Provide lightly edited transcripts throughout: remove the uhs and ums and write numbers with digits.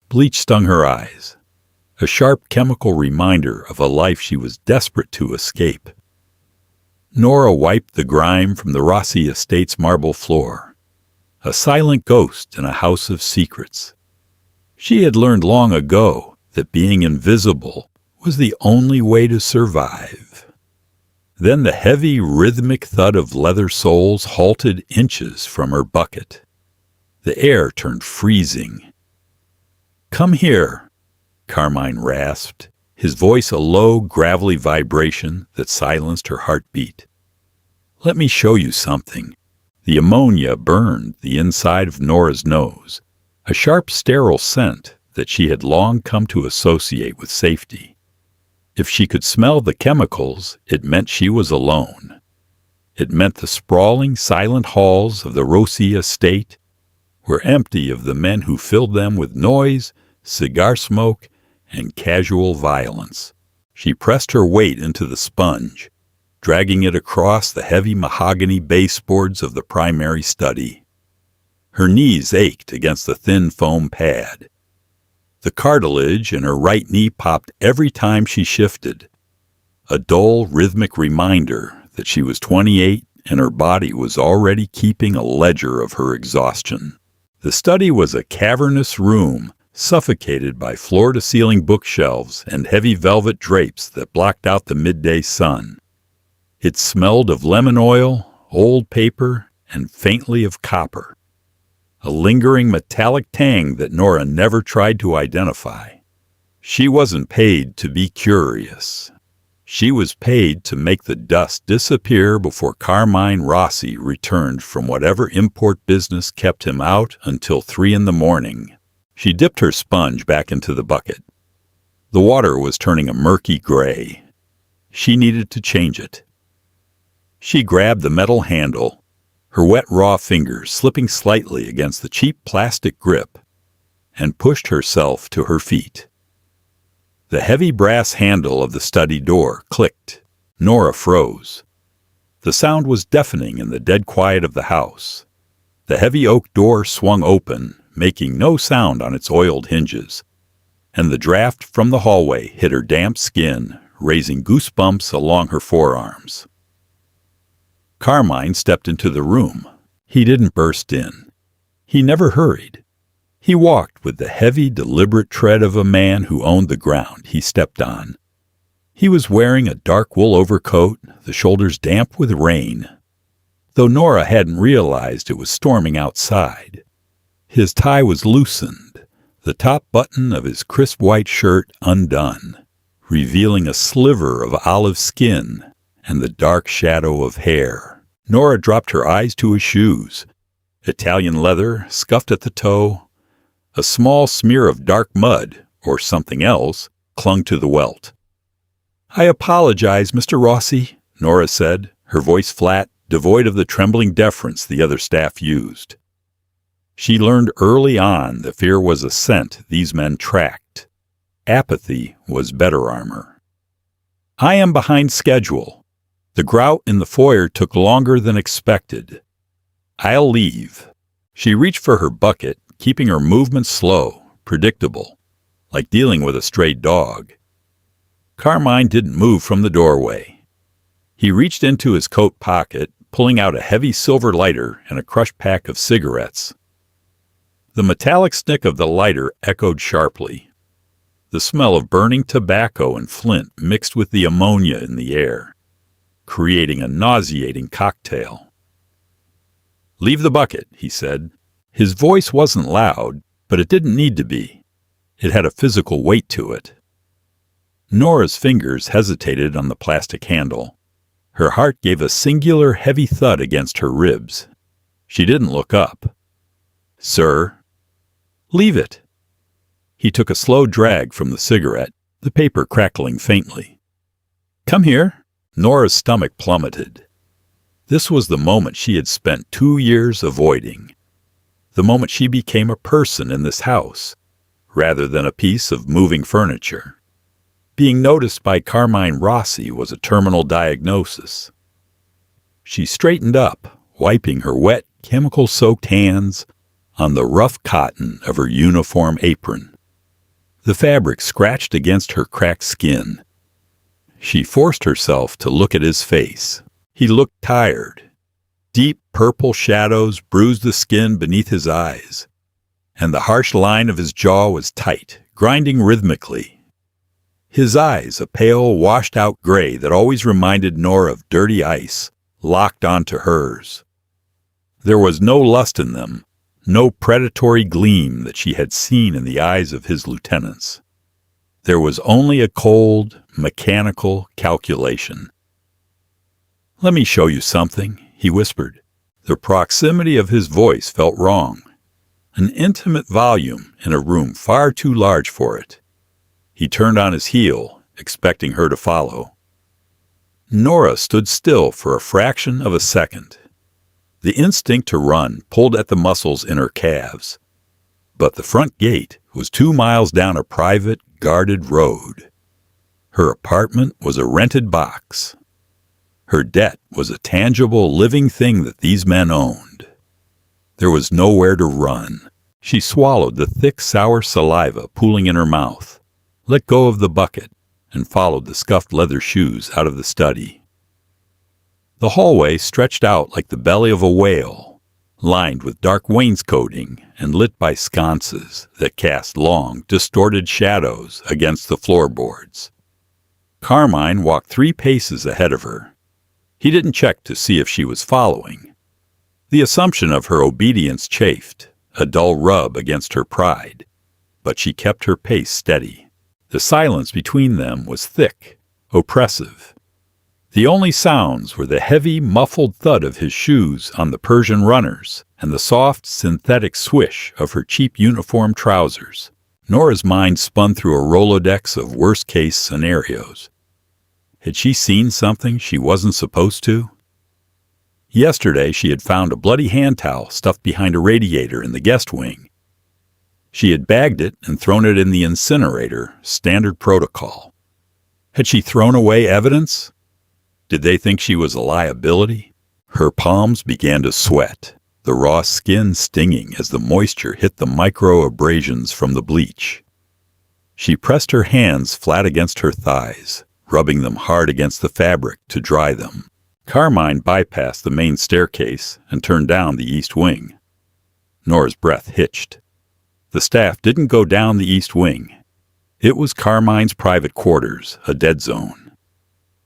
Bleach stung her eyes, a sharp chemical reminder of a life she was desperate to escape. Nora wiped the grime from the Rossi estate's marble floor, a silent ghost in a house of secrets. She had learned long ago that being invisible was the only way to survive. Then the heavy, rhythmic thud of leather soles halted inches from her bucket. The air turned freezing. "Come here," Carmine rasped, his voice a low, gravelly vibration that silenced her heartbeat. "Let me show you something." The ammonia burned the inside of Nora's nose, a sharp, sterile scent that she had long come to associate with safety. If she could smell the chemicals, it meant she was alone. It meant the sprawling, silent halls of the Rossi estate were empty of the men who filled them with noise, cigar smoke, and casual violence. She pressed her weight into the sponge, dragging it across the heavy mahogany baseboards of the primary study. Her knees ached against the thin foam pad. The cartilage in her right knee popped every time she shifted, a dull, rhythmic reminder that she was 28 and her body was already keeping a ledger of her exhaustion. The study was a cavernous room, suffocated by floor-to-ceiling bookshelves and heavy velvet drapes that blocked out the midday sun. It smelled of lemon oil, old paper, and faintly of copper, a lingering metallic tang that Nora never tried to identify. She wasn't paid to be curious. She was paid to make the dust disappear before Carmine Rossi returned from whatever import business kept him out until 3 a.m. She dipped her sponge back into the bucket. The water was turning a murky gray. She needed to change it. She grabbed the metal handle, her wet raw fingers slipping slightly against the cheap plastic grip, and pushed herself to her feet. The heavy brass handle of the study door clicked. Nora froze. The sound was deafening in the dead quiet of the house. The heavy oak door swung open, making no sound on its oiled hinges, and the draft from the hallway hit her damp skin, raising goosebumps along her forearms. Carmine stepped into the room. He didn't burst in. He never hurried. He walked with the heavy, deliberate tread of a man who owned the ground he stepped on. He was wearing a dark wool overcoat, the shoulders damp with rain, though Nora hadn't realized it was storming outside. His tie was loosened, the top button of his crisp white shirt undone, revealing a sliver of olive skin and the dark shadow of hair. Nora dropped her eyes to his shoes. Italian leather, scuffed at the toe. A small smear of dark mud, or something else, clung to the welt. "I apologize, Mr. Rossi," Nora said, her voice flat, devoid of the trembling deference the other staff used. She learned early on that fear was a scent these men tracked. Apathy was better armor. "I am behind schedule. The grout in the foyer took longer than expected. I'll leave." She reached for her bucket, keeping her movements slow, predictable, like dealing with a stray dog. Carmine didn't move from the doorway. He reached into his coat pocket, pulling out a heavy silver lighter and a crushed pack of cigarettes. The metallic snick of the lighter echoed sharply. The smell of burning tobacco and flint mixed with the ammonia in the air, creating a nauseating cocktail. "Leave the bucket," he said. His voice wasn't loud, but it didn't need to be. It had a physical weight to it. Nora's fingers hesitated on the plastic handle. Her heart gave a singular heavy thud against her ribs. She didn't look up. "Sir?" "Leave it." He took a slow drag from the cigarette, the paper crackling faintly. "Come here." Nora's stomach plummeted. This was the moment she had spent 2 years avoiding. The moment she became a person in this house, rather than a piece of moving furniture. Being noticed by Carmine Rossi was a terminal diagnosis. She straightened up, wiping her wet, chemical-soaked hands on the rough cotton of her uniform apron. The fabric scratched against her cracked skin. She forced herself to look at his face. He looked tired. Deep purple shadows bruised the skin beneath his eyes, and the harsh line of his jaw was tight, grinding rhythmically. His eyes, a pale, washed-out gray that always reminded Nora of dirty ice, locked onto hers. There was no lust in them, no predatory gleam that she had seen in the eyes of his lieutenants. There was only a cold, mechanical calculation. "Let me show you something," he whispered. The proximity of his voice felt wrong. An intimate volume in a room far too large for it. He turned on his heel, expecting her to follow. Nora stood still for a fraction of a second. The instinct to run pulled at the muscles in her calves. But the front gate was 2 miles down a private, guarded road. Her apartment was a rented box. Her debt was a tangible, living thing that these men owned. There was nowhere to run. She swallowed the thick, sour saliva pooling in her mouth, let go of the bucket, and followed the scuffed leather shoes out of the study. The hallway stretched out like the belly of a whale, lined with dark wainscoting and lit by sconces that cast long, distorted shadows against the floorboards. Carmine walked 3 paces ahead of her. He didn't check to see if she was following. The assumption of her obedience chafed, a dull rub against her pride, but she kept her pace steady. The silence between them was thick, oppressive. The only sounds were the heavy, muffled thud of his shoes on the Persian runners and the soft, synthetic swish of her cheap uniform trousers. Nora's mind spun through a Rolodex of worst-case scenarios. Had she seen something she wasn't supposed to? Yesterday she had found a bloody hand towel stuffed behind a radiator in the guest wing. She had bagged it and thrown it in the incinerator, standard protocol. Had she thrown away evidence? Did they think she was a liability? Her palms began to sweat, the raw skin stinging as the moisture hit the micro-abrasions from the bleach. She pressed her hands flat against her thighs, rubbing them hard against the fabric to dry them. Carmine bypassed the main staircase and turned down the east wing. Nora's breath hitched. The staff didn't go down the east wing. It was Carmine's private quarters, a dead zone.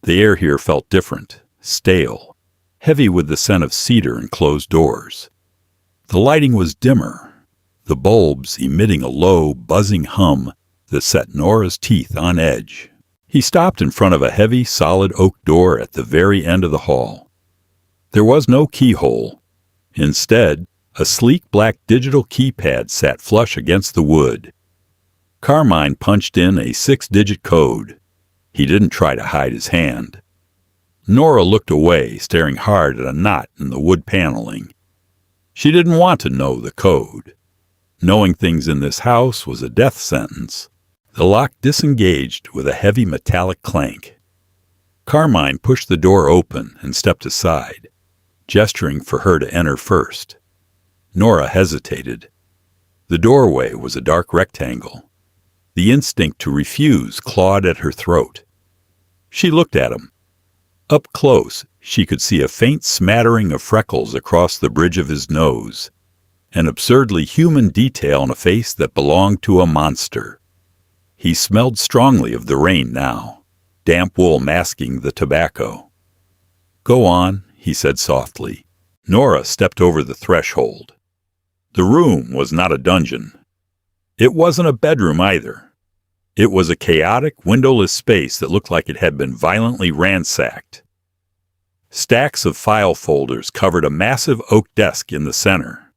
The air here felt different, stale, heavy with the scent of cedar and closed doors. The lighting was dimmer, the bulbs emitting a low, buzzing hum that set Nora's teeth on edge. He stopped in front of a heavy, solid oak door at the very end of the hall. There was no keyhole. Instead, a sleek black digital keypad sat flush against the wood. Carmine punched in a 6-digit code. He didn't try to hide his hand. Nora looked away, staring hard at a knot in the wood paneling. She didn't want to know the code. Knowing things in this house was a death sentence. The lock disengaged with a heavy metallic clank. Carmine pushed the door open and stepped aside, gesturing for her to enter first. Nora hesitated. The doorway was a dark rectangle. The instinct to refuse clawed at her throat. She looked at him. Up close, she could see a faint smattering of freckles across the bridge of his nose, an absurdly human detail on a face that belonged to a monster. He smelled strongly of the rain now, damp wool masking the tobacco. "Go on," he said softly. Nora stepped over the threshold. The room was not a dungeon. It wasn't a bedroom either. It was a chaotic, windowless space that looked like it had been violently ransacked. Stacks of file folders covered a massive oak desk in the center.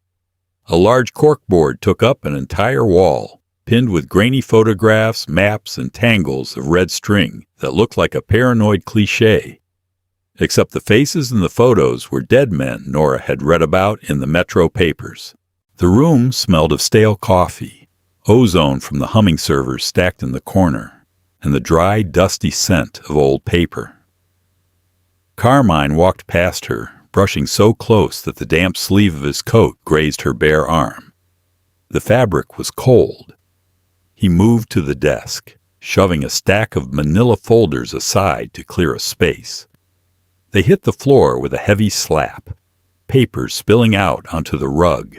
A large corkboard took up an entire wall, pinned with grainy photographs, maps, and tangles of red string that looked like a paranoid cliché. Except the faces in the photos were dead men Nora had read about in the Metro papers. The room smelled of stale coffee, ozone from the humming servers stacked in the corner, and the dry, dusty scent of old paper. Carmine walked past her, brushing so close that the damp sleeve of his coat grazed her bare arm. The fabric was cold. He moved to the desk, shoving a stack of manila folders aside to clear a space. They hit the floor with a heavy slap, papers spilling out onto the rug.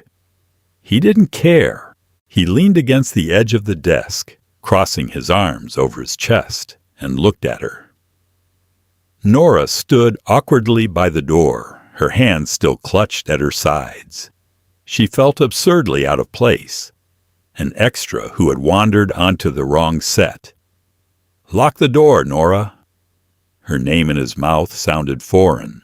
He didn't care. He leaned against the edge of the desk, crossing his arms over his chest, and looked at her. Nora stood awkwardly by the door, her hands still clutched at her sides. She felt absurdly out of place, an extra who had wandered onto the wrong set. "Lock the door, Nora." Her name in his mouth sounded foreign.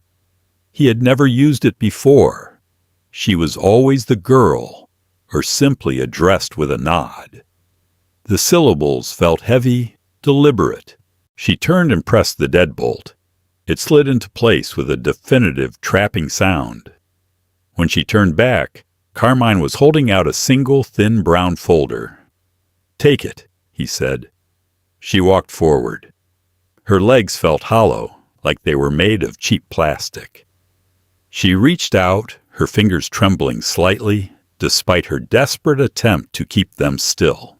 He had never used it before. She was always the girl, or simply addressed with a nod. The syllables felt heavy, deliberate. She turned and pressed the deadbolt. It slid into place with a definitive trapping sound. When she turned back, Carmine was holding out a single thin brown folder. "Take it," he said. She walked forward. Her legs felt hollow, like they were made of cheap plastic. She reached out, her fingers trembling slightly, despite her desperate attempt to keep them still.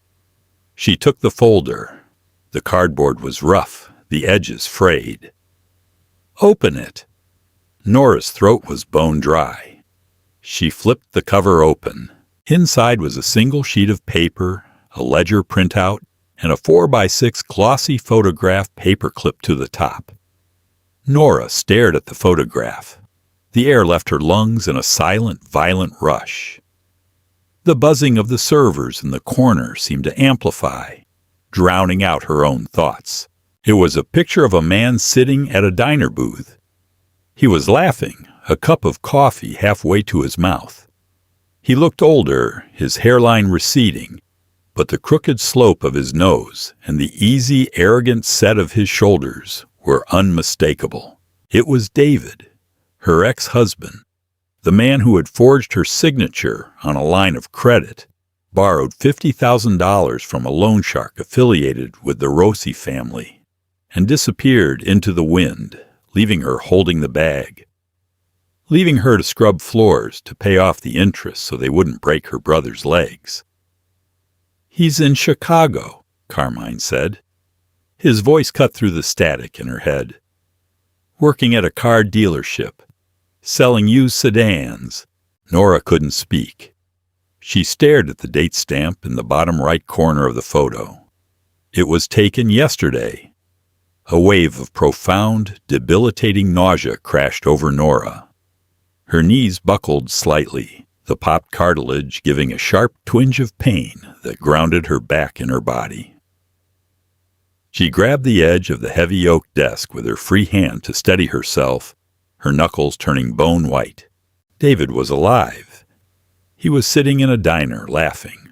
She took the folder. The cardboard was rough, the edges frayed. "Open it." Nora's throat was bone dry. She flipped the cover open. Inside was a single sheet of paper, a ledger printout, and a 4x6 glossy photograph paperclip to the top. Nora stared at the photograph. The air left her lungs in a silent, violent rush. The buzzing of the servers in the corner seemed to amplify, drowning out her own thoughts. It was a picture of a man sitting at a diner booth. He was laughing, a cup of coffee halfway to his mouth. He looked older, his hairline receding, but the crooked slope of his nose and the easy, arrogant set of his shoulders were unmistakable. It was David, her ex-husband, the man who had forged her signature on a line of credit, borrowed $50,000 from a loan shark affiliated with the Rossi family, and disappeared into the wind, leaving her holding the bag, leaving her to scrub floors to pay off the interest so they wouldn't break her brother's legs. "He's in Chicago," Carmine said. His voice cut through the static in her head. "Working at a car dealership, selling used sedans." Nora couldn't speak. She stared at the date stamp in the bottom right corner of the photo. It was taken yesterday. A wave of profound, debilitating nausea crashed over Nora. Her knees buckled slightly, the popped cartilage giving a sharp twinge of pain that grounded her back in her body. She grabbed the edge of the heavy oak desk with her free hand to steady herself, her knuckles turning bone white. David was alive. He was sitting in a diner, laughing.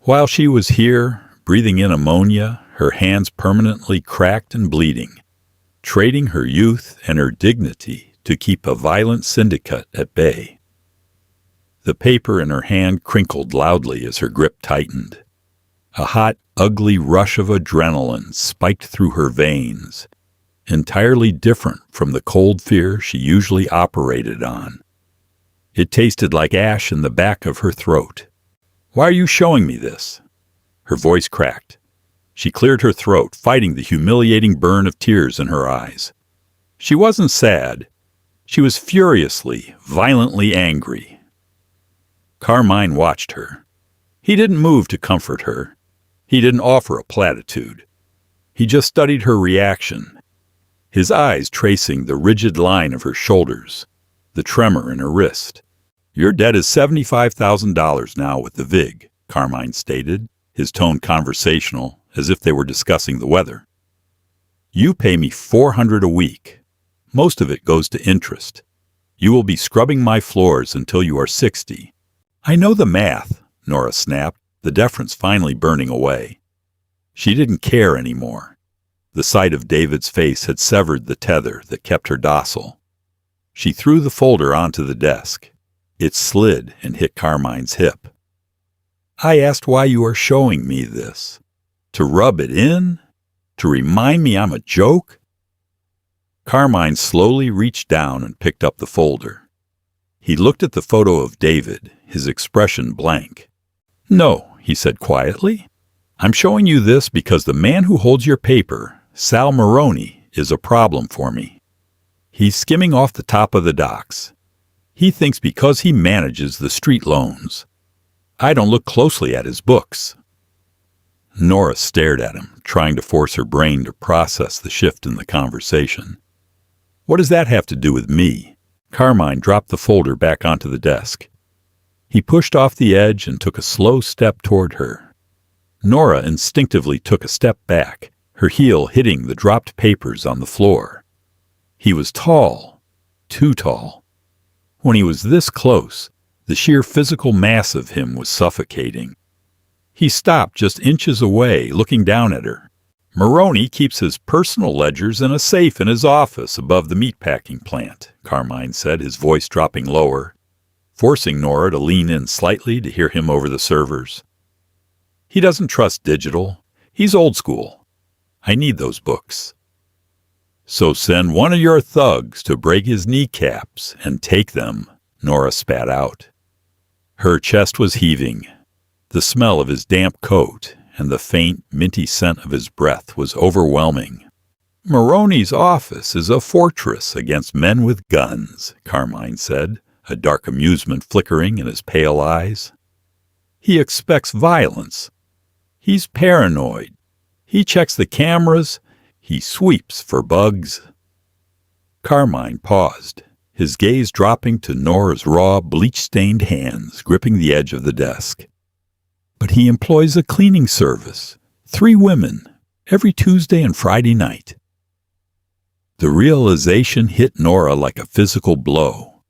While she was here, breathing in ammonia, her hands permanently cracked and bleeding, trading her youth and her dignity to keep a violent syndicate at bay. The paper in her hand crinkled loudly as her grip tightened. A hot, ugly rush of adrenaline spiked through her veins, entirely different from the cold fear she usually operated on. It tasted like ash in the back of her throat. "Why are you showing me this?" Her voice cracked. She cleared her throat, fighting the humiliating burn of tears in her eyes. She wasn't sad. She was furiously, violently angry. Carmine watched her. He didn't move to comfort her. He didn't offer a platitude. He just studied her reaction, his eyes tracing the rigid line of her shoulders, the tremor in her wrist. "Your debt is $75,000 now with the VIG," Carmine stated, his tone conversational, as if they were discussing the weather. "You pay me $400 a week. Most of it goes to interest. You will be scrubbing my floors until you are 60. "I know the math," Nora snapped, the deference finally burning away. She didn't care anymore. The sight of David's face had severed the tether that kept her docile. She threw the folder onto the desk. It slid and hit Carmine's hip. "I asked why you are showing me this. To rub it in? To remind me I'm a joke?" Carmine slowly reached down and picked up the folder. He looked at the photo of David, his expression blank. "No," he said quietly. I'm showing you this because the man who holds your paper, Sal Maroney, is a problem for me. He's skimming off the top of the docks. He thinks because he manages the street loans. I don't look closely at his books." Nora stared at him, trying to force her brain to process the shift in the conversation. "What does that have to do with me?" Carmine dropped the folder back onto the desk. He pushed off the edge and took a slow step toward her. Nora instinctively took a step back, her heel hitting the dropped papers on the floor. He was tall, too tall. When he was this close, the sheer physical mass of him was suffocating. He stopped just inches away, looking down at her. "Maroney keeps his personal ledgers in a safe in his office above the meatpacking plant," Carmine said, his voice dropping lower, forcing Nora to lean in slightly to hear him over the servers. "He doesn't trust digital. He's old school. I need those books." "So send one of your thugs to break his kneecaps and take them," Nora spat out. Her chest was heaving. The smell of his damp coat and the faint, minty scent of his breath was overwhelming. "Maroney's office is a fortress against men with guns," Carmine said, a dark amusement flickering in his pale eyes. "He expects violence. He's paranoid. He checks the cameras. He sweeps for bugs." Carmine paused, his gaze dropping to Nora's raw, bleach-stained hands gripping the edge of the desk. "But he employs a cleaning service, 3 women, every Tuesday and Friday night." The realization hit Nora like a physical blow.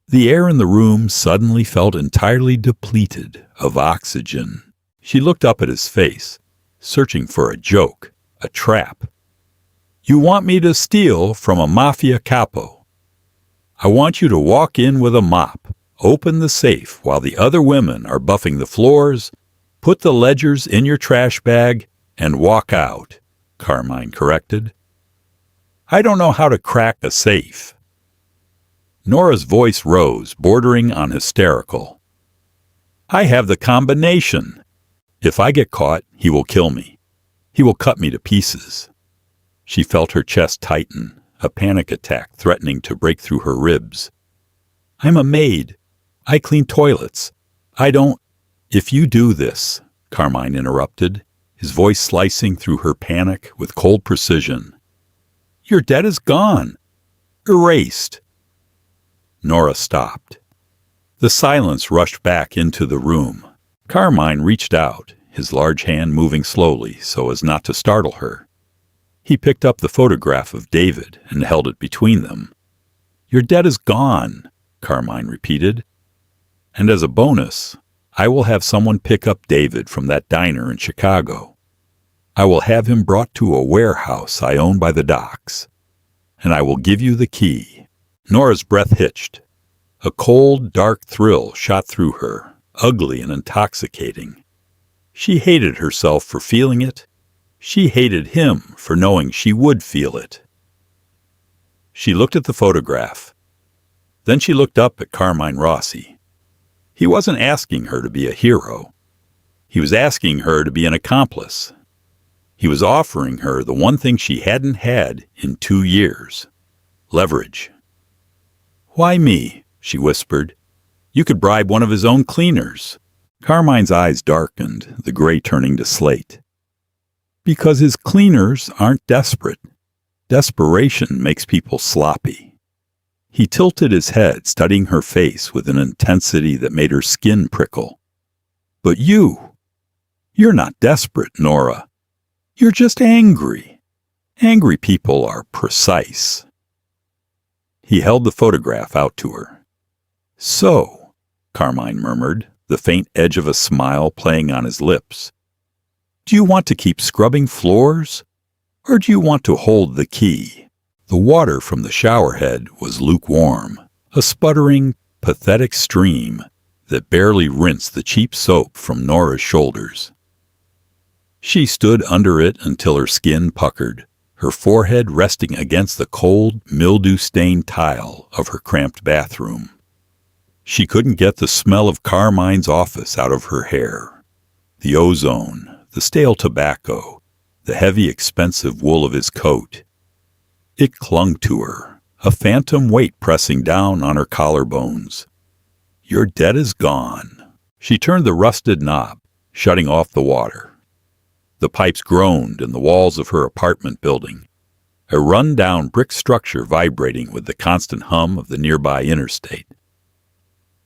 The air in the room suddenly felt entirely depleted of oxygen. She looked up at his face, searching for a joke, a trap. "You want me to steal from a mafia capo. I want you to walk in with a mop, open the safe while the other women are buffing the floors, put the ledgers in your trash bag, and walk out," Carmine corrected. "I don't know how to crack a safe." Nora's voice rose, bordering on hysterical. "I have the combination. If I get caught, he will kill me. He will cut me to pieces." She felt her chest tighten, a panic attack threatening to break through her ribs. "I'm a maid. I clean toilets. I don't—" "If you do this," Carmine interrupted, his voice slicing through her panic with cold precision, "your debt is gone. Erased." Nora stopped. The silence rushed back into the room. Carmine reached out, his large hand moving slowly so as not to startle her. He picked up the photograph of David and held it between them. "Your debt is gone," Carmine repeated. "And as a bonus, I will have someone pick up David from that diner in Chicago. I will have him brought to a warehouse I own by the docks. And I will give you the key." Nora's breath hitched. A cold, dark thrill shot through her, ugly and intoxicating. She hated herself for feeling it. She hated him for knowing she would feel it. She looked at the photograph. Then she looked up at Carmine Rossi. He wasn't asking her to be a hero. He was asking her to be an accomplice. He was offering her the one thing she hadn't had in 2 years: leverage. "Why me?" she whispered. "You could bribe one of his own cleaners." Carmine's eyes darkened, the gray turning to slate. "Because his cleaners aren't desperate. Desperation makes people sloppy." He tilted his head, studying her face with an intensity that made her skin prickle. "But you're not desperate, Nora. You're just angry. Angry people are precise." He held the photograph out to her. "So," Carmine murmured, the faint edge of a smile playing on his lips, "do you want to keep scrubbing floors, or do you want to hold the key?" The water from the showerhead was lukewarm, a sputtering, pathetic stream that barely rinsed the cheap soap from Nora's shoulders. She stood under it until her skin puckered, her forehead resting against the cold, mildew-stained tile of her cramped bathroom. She couldn't get the smell of Carmine's office out of her hair. The ozone, the stale tobacco, the heavy, expensive wool of his coat. It clung to her, a phantom weight pressing down on her collarbones. "Your debt is gone." She turned the rusted knob, shutting off the water. The pipes groaned in the walls of her apartment building, a run-down brick structure vibrating with the constant hum of the nearby interstate.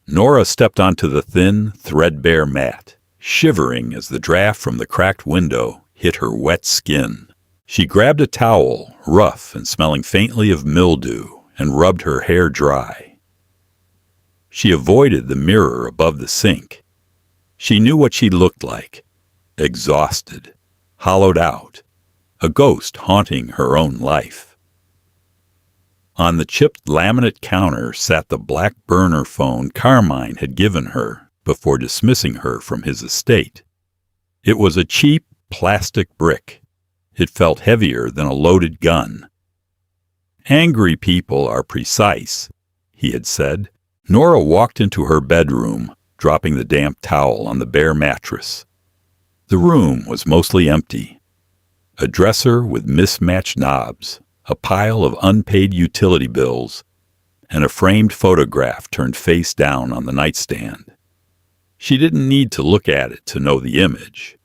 Nora stepped onto the thin, threadbare mat, shivering as the draft from the cracked window hit her wet skin. She grabbed a towel, rough and smelling faintly of mildew, and rubbed her hair dry. She avoided the mirror above the sink. She knew what she looked like: exhausted, hollowed out, a ghost haunting her own life. On the chipped laminate counter sat the black burner phone Carmine had given her before dismissing her from his estate. It was a cheap plastic brick. It felt heavier than a loaded gun. "Angry people are precise," he had said. Nora walked into her bedroom, dropping the damp towel on the bare mattress. The room was mostly empty. A dresser with mismatched knobs, a pile of unpaid utility bills, and a framed photograph turned face down on the nightstand. She didn't need to look at it to know the image.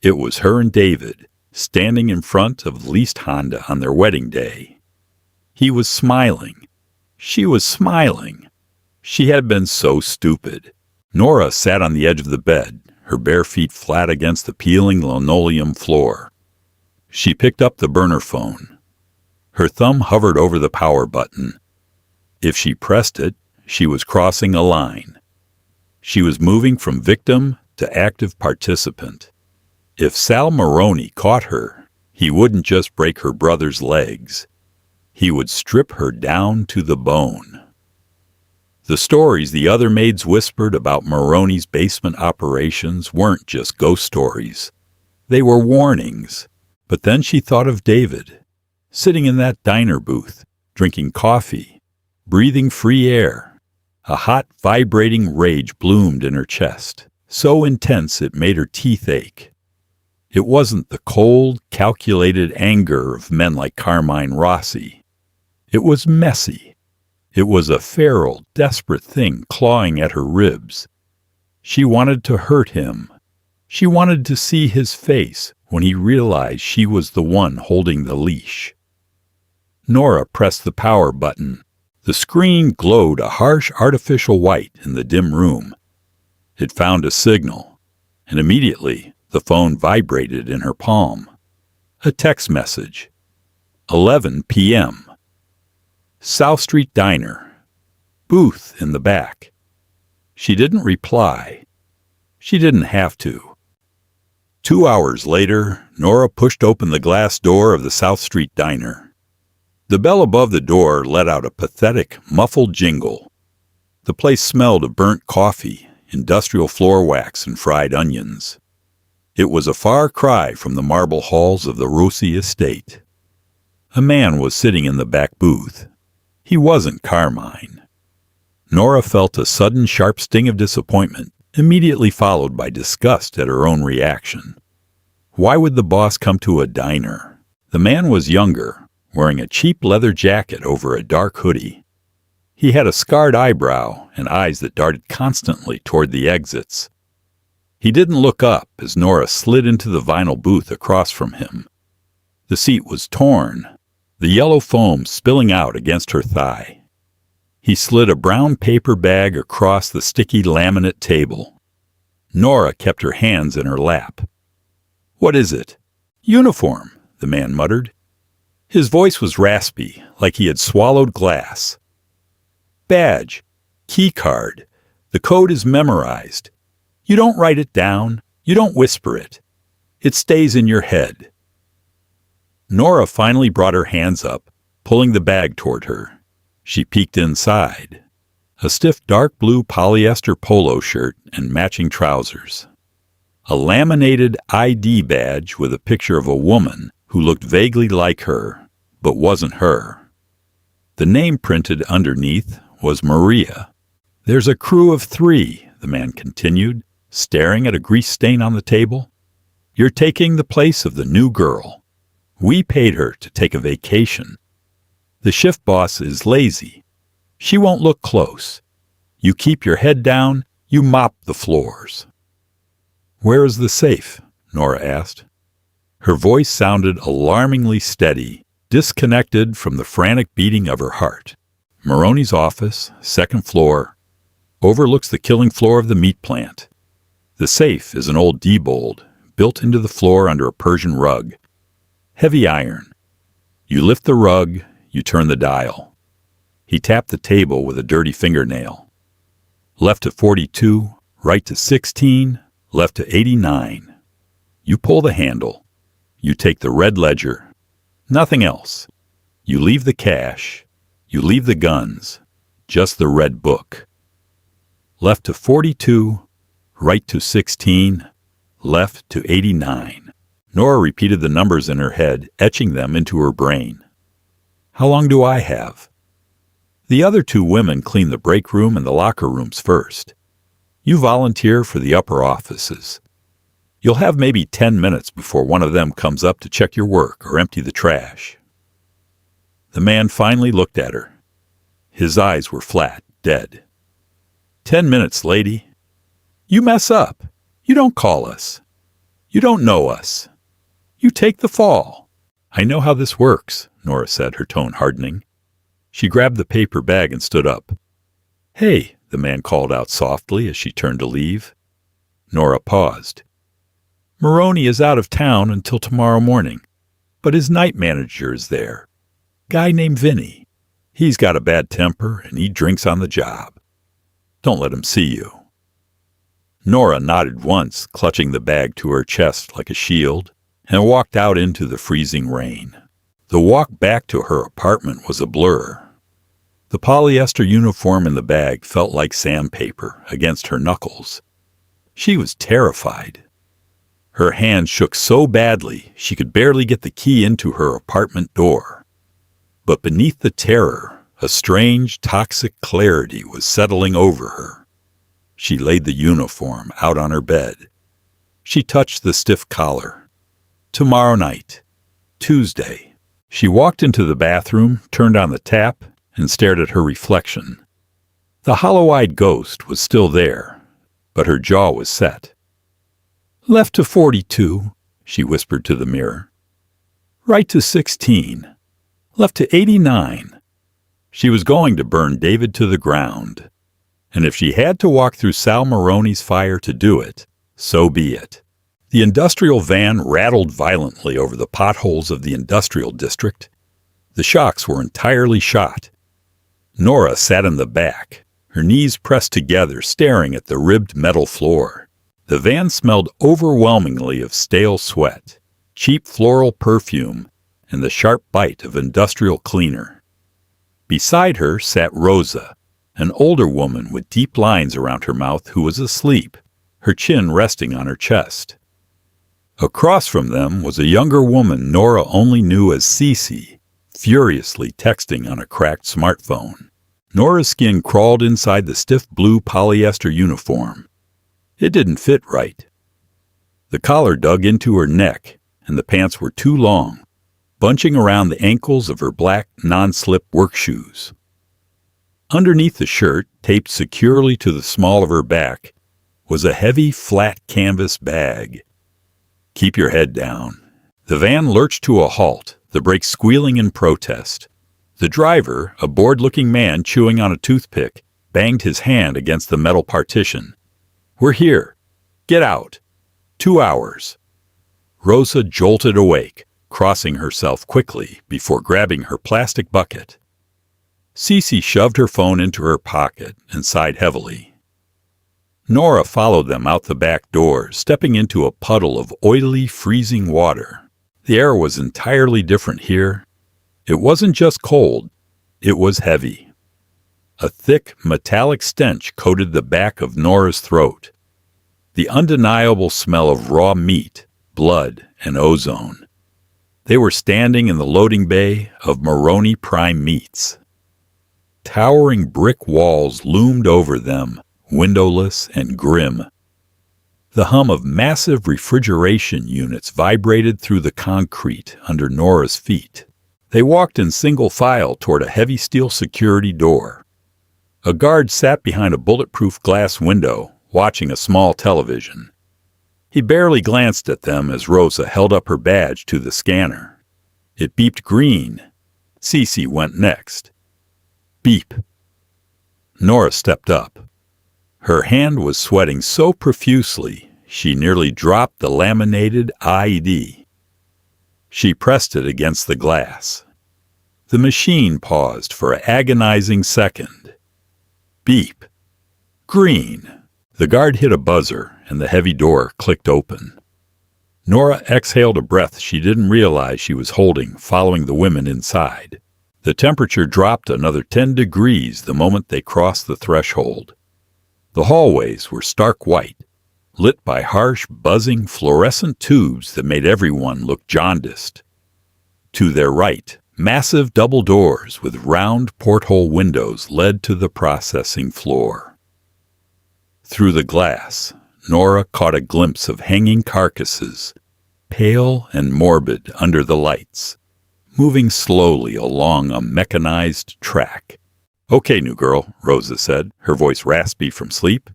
It was her and David, standing in front of the leased Honda on their wedding day. He was smiling. She was smiling. She had been so stupid. Nora sat on the edge of the bed, her bare feet flat against the peeling linoleum floor. She picked up the burner phone. Her thumb hovered over the power button. If she pressed it, she was crossing a line. She was moving from victim to active participant. If Sal Maroney caught her, he wouldn't just break her brother's legs. He would strip her down to the bone. The stories the other maids whispered about Maroney's basement operations weren't just ghost stories. They were warnings. But then she thought of David, sitting in that diner booth, drinking coffee, breathing free air. A hot, vibrating rage bloomed in her chest, so intense it made her teeth ache. It wasn't the cold, calculated anger of men like Carmine Rossi. It was messy. It was a feral, desperate thing clawing at her ribs. She wanted to hurt him. She wanted to see his face when he realized she was the one holding the leash. Nora pressed the power button. The screen glowed a harsh artificial white in the dim room. It found a signal, and immediately the phone vibrated in her palm. A text message. 11 p.m. South Street Diner. Booth in the back. She didn't reply. She didn't have to. 2 hours later, Nora pushed open the glass door of the South Street Diner. The bell above the door let out a pathetic, muffled jingle. The place smelled of burnt coffee, industrial floor wax, and fried onions. It was a far cry from the marble halls of the Rossi estate. A man was sitting in the back booth. He wasn't Carmine. Nora felt a sudden sharp sting of disappointment, immediately followed by disgust at her own reaction. Why would the boss come to a diner? The man was younger, wearing a cheap leather jacket over a dark hoodie. He had a scarred eyebrow and eyes that darted constantly toward the exits. He didn't look up as Nora slid into the vinyl booth across from him. The seat was torn, the yellow foam spilling out against her thigh. He slid a brown paper bag across the sticky laminate table. Nora kept her hands in her lap. "What is it?" "Uniform," the man muttered. His voice was raspy, like he had swallowed glass. "Badge. Key card. The code is memorized. You don't write it down. You don't whisper it. It stays in your head." Nora finally brought her hands up, pulling the bag toward her. She peeked inside. A stiff dark blue polyester polo shirt and matching trousers. A laminated ID badge with a picture of a woman who looked vaguely like her, but wasn't her. The name printed underneath was Maria. "There's a crew of 3, the man continued, staring at a grease stain on the table. You're taking the place of the new girl. We paid her to take a vacation. The shift boss is lazy. She won't look close. You keep your head down, you mop the floors." "Where is the safe?" Nora asked. Her voice sounded alarmingly steady, disconnected from the frantic beating of her heart. "Maroney's office, second floor, overlooks the killing floor of the meat plant. The safe is an old Diebold, built into the floor under a Persian rug. Heavy iron. You lift the rug, you turn the dial." He tapped the table with a dirty fingernail. "Left to 42, right to 16, left to 89. You pull the handle. You take the red ledger. Nothing else. You leave the cash. You leave the guns. Just the red book. Left to 42, right to 16, left to 89. Nora repeated the numbers in her head, etching them into her brain. "How long do I have?" "The other two women clean the break room and the locker rooms first. You volunteer for the upper offices. You'll have maybe 10 minutes before one of them comes up to check your work or empty the trash." The man finally looked at her. His eyes were flat, dead. 10 minutes, lady. You mess up. You don't call us. You don't know us. You take the fall." "I know how this works," Nora said, her tone hardening. She grabbed the paper bag and stood up. "Hey," the man called out softly as she turned to leave. Nora paused. "Maroney is out of town until tomorrow morning, but his night manager is there. Guy named Vinny. He's got a bad temper and he drinks on the job. Don't let him see you." Nora nodded once, clutching the bag to her chest like a shield, and walked out into the freezing rain. The walk back to her apartment was a blur. The polyester uniform in the bag felt like sandpaper against her knuckles. She was terrified. Her hand shook so badly she could barely get the key into her apartment door. But beneath the terror, a strange, toxic clarity was settling over her. She laid the uniform out on her bed. She touched the stiff collar. Tomorrow night. Tuesday. She walked into the bathroom, turned on the tap, and stared at her reflection. The hollow-eyed ghost was still there, but her jaw was set. "Left to 42, she whispered to the mirror. "Right to 16. Left to 89. She was going to burn David to the ground. And if she had to walk through Sal Maroney's fire to do it, so be it. The industrial van rattled violently over the potholes of the industrial district. The shocks were entirely shot. Nora sat in the back, her knees pressed together, staring at the ribbed metal floor. The van smelled overwhelmingly of stale sweat, cheap floral perfume, and the sharp bite of industrial cleaner. Beside her sat Rosa, an older woman with deep lines around her mouth who was asleep, her chin resting on her chest. Across from them was a younger woman Nora only knew as Cece, furiously texting on a cracked smartphone. Nora's skin crawled inside the stiff blue polyester uniform. It didn't fit right. The collar dug into her neck, and the pants were too long, bunching around the ankles of her black, non-slip work shoes. Underneath the shirt, taped securely to the small of her back, was a heavy, flat canvas bag. "Keep your head down." The van lurched to a halt, the brakes squealing in protest. The driver, a bored-looking man chewing on a toothpick, banged his hand against the metal partition. "We're here. Get out. 2 hours." Rosa jolted awake, crossing herself quickly before grabbing her plastic bucket. Cece shoved her phone into her pocket and sighed heavily. Nora followed them out the back door, stepping into a puddle of oily, freezing water. The air was entirely different here. It wasn't just cold, it was heavy. A thick, metallic stench coated the back of Nora's throat. The undeniable smell of raw meat, blood, and ozone. They were standing in the loading bay of Maroney Prime Meats. Towering brick walls loomed over them, windowless and grim. The hum of massive refrigeration units vibrated through the concrete under Nora's feet. They walked in single file toward a heavy steel security door. A guard sat behind a bulletproof glass window, watching a small television. He barely glanced at them as Rosa held up her badge to the scanner. It beeped green. Cece went next. Beep. Nora stepped up. Her hand was sweating so profusely, she nearly dropped the laminated ID. She pressed it against the glass. The machine paused for an agonizing second. Beep. Green. The guard hit a buzzer, and the heavy door clicked open. Nora exhaled a breath she didn't realize she was holding, following the women inside. The temperature dropped another 10 degrees the moment they crossed the threshold. The hallways were stark white, lit by harsh, buzzing, fluorescent tubes that made everyone look jaundiced. To their right, massive double doors with round porthole windows led to the processing floor. Through the glass, Nora caught a glimpse of hanging carcasses, pale and morbid under the lights, moving slowly along a mechanized track. "Okay, new girl," Rosa said, her voice raspy from sleep.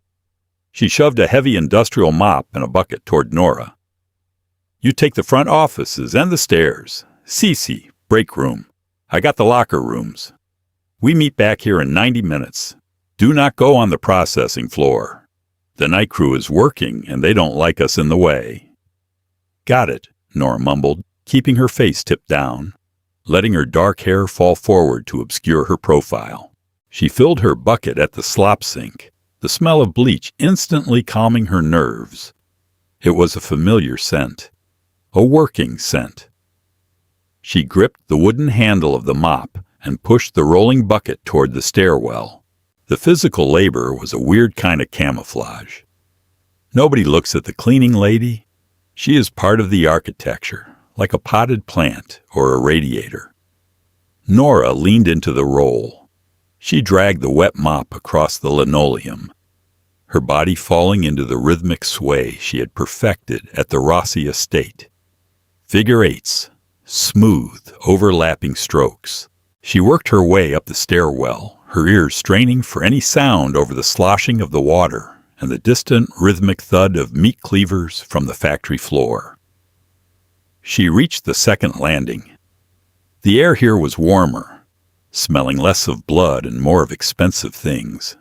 She shoved a heavy industrial mop and a bucket toward Nora. "You take the front offices and the stairs. Cece, break room. I got the locker rooms. We meet back here in 90 minutes. Do not go on the processing floor. The night crew is working, and they don't like us in the way." "Got it," Nora mumbled, keeping her face tipped down, letting her dark hair fall forward to obscure her profile. She filled her bucket at the slop sink, the smell of bleach instantly calming her nerves. It was a familiar scent, a working scent. She gripped the wooden handle of the mop and pushed the rolling bucket toward the stairwell. The physical labor was a weird kind of camouflage. Nobody looks at the cleaning lady. She is part of the architecture, like a potted plant or a radiator. Nora leaned into the roll. She dragged the wet mop across the linoleum, her body falling into the rhythmic sway she had perfected at the Rossi estate. Figure eights, smooth, overlapping strokes. She worked her way up the stairwell, her ears straining for any sound over the sloshing of the water and the distant rhythmic thud of meat cleavers from the factory floor. She reached the second landing. The air here was warmer, smelling less of blood and more of expensive things.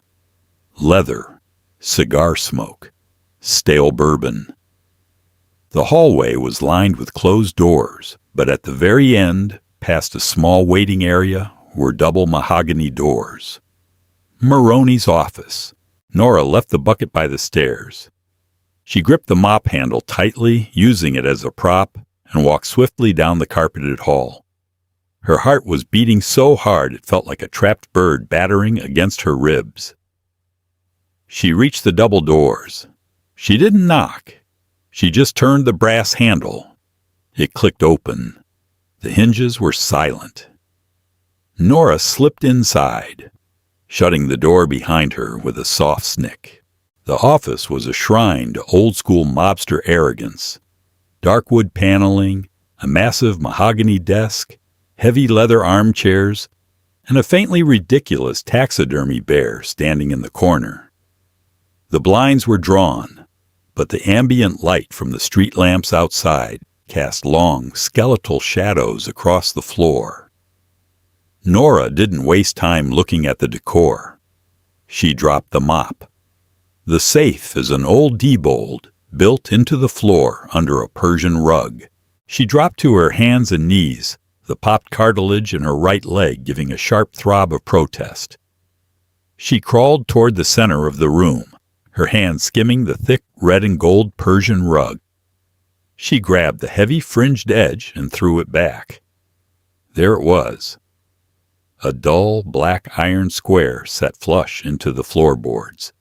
Leather, cigar smoke, stale bourbon. The hallway was lined with closed doors, but at the very end, past a small waiting area, were double mahogany doors. Maroney's office. Nora left the bucket by the stairs. She gripped the mop handle tightly, using it as a prop, and walked swiftly down the carpeted hall. Her heart was beating so hard it felt like a trapped bird battering against her ribs. She reached the double doors. She didn't knock. She just turned the brass handle. It clicked open. The hinges were silent. Nora slipped inside, shutting the door behind her with a soft snick. The office was a shrine to old-school mobster arrogance. Dark wood paneling, a massive mahogany desk, heavy leather armchairs, and a faintly ridiculous taxidermy bear standing in the corner. The blinds were drawn, but the ambient light from the street lamps outside cast long, skeletal shadows across the floor. Nora didn't waste time looking at the decor. She dropped the mop. The safe is an old Diebold built into the floor under a Persian rug. She dropped to her hands and knees, the popped cartilage in her right leg giving a sharp throb of protest. She crawled toward the center of the room, her hand skimming the thick red and gold Persian rug. She grabbed the heavy fringed edge and threw it back. There it was. A dull black iron square set flush into the floorboards.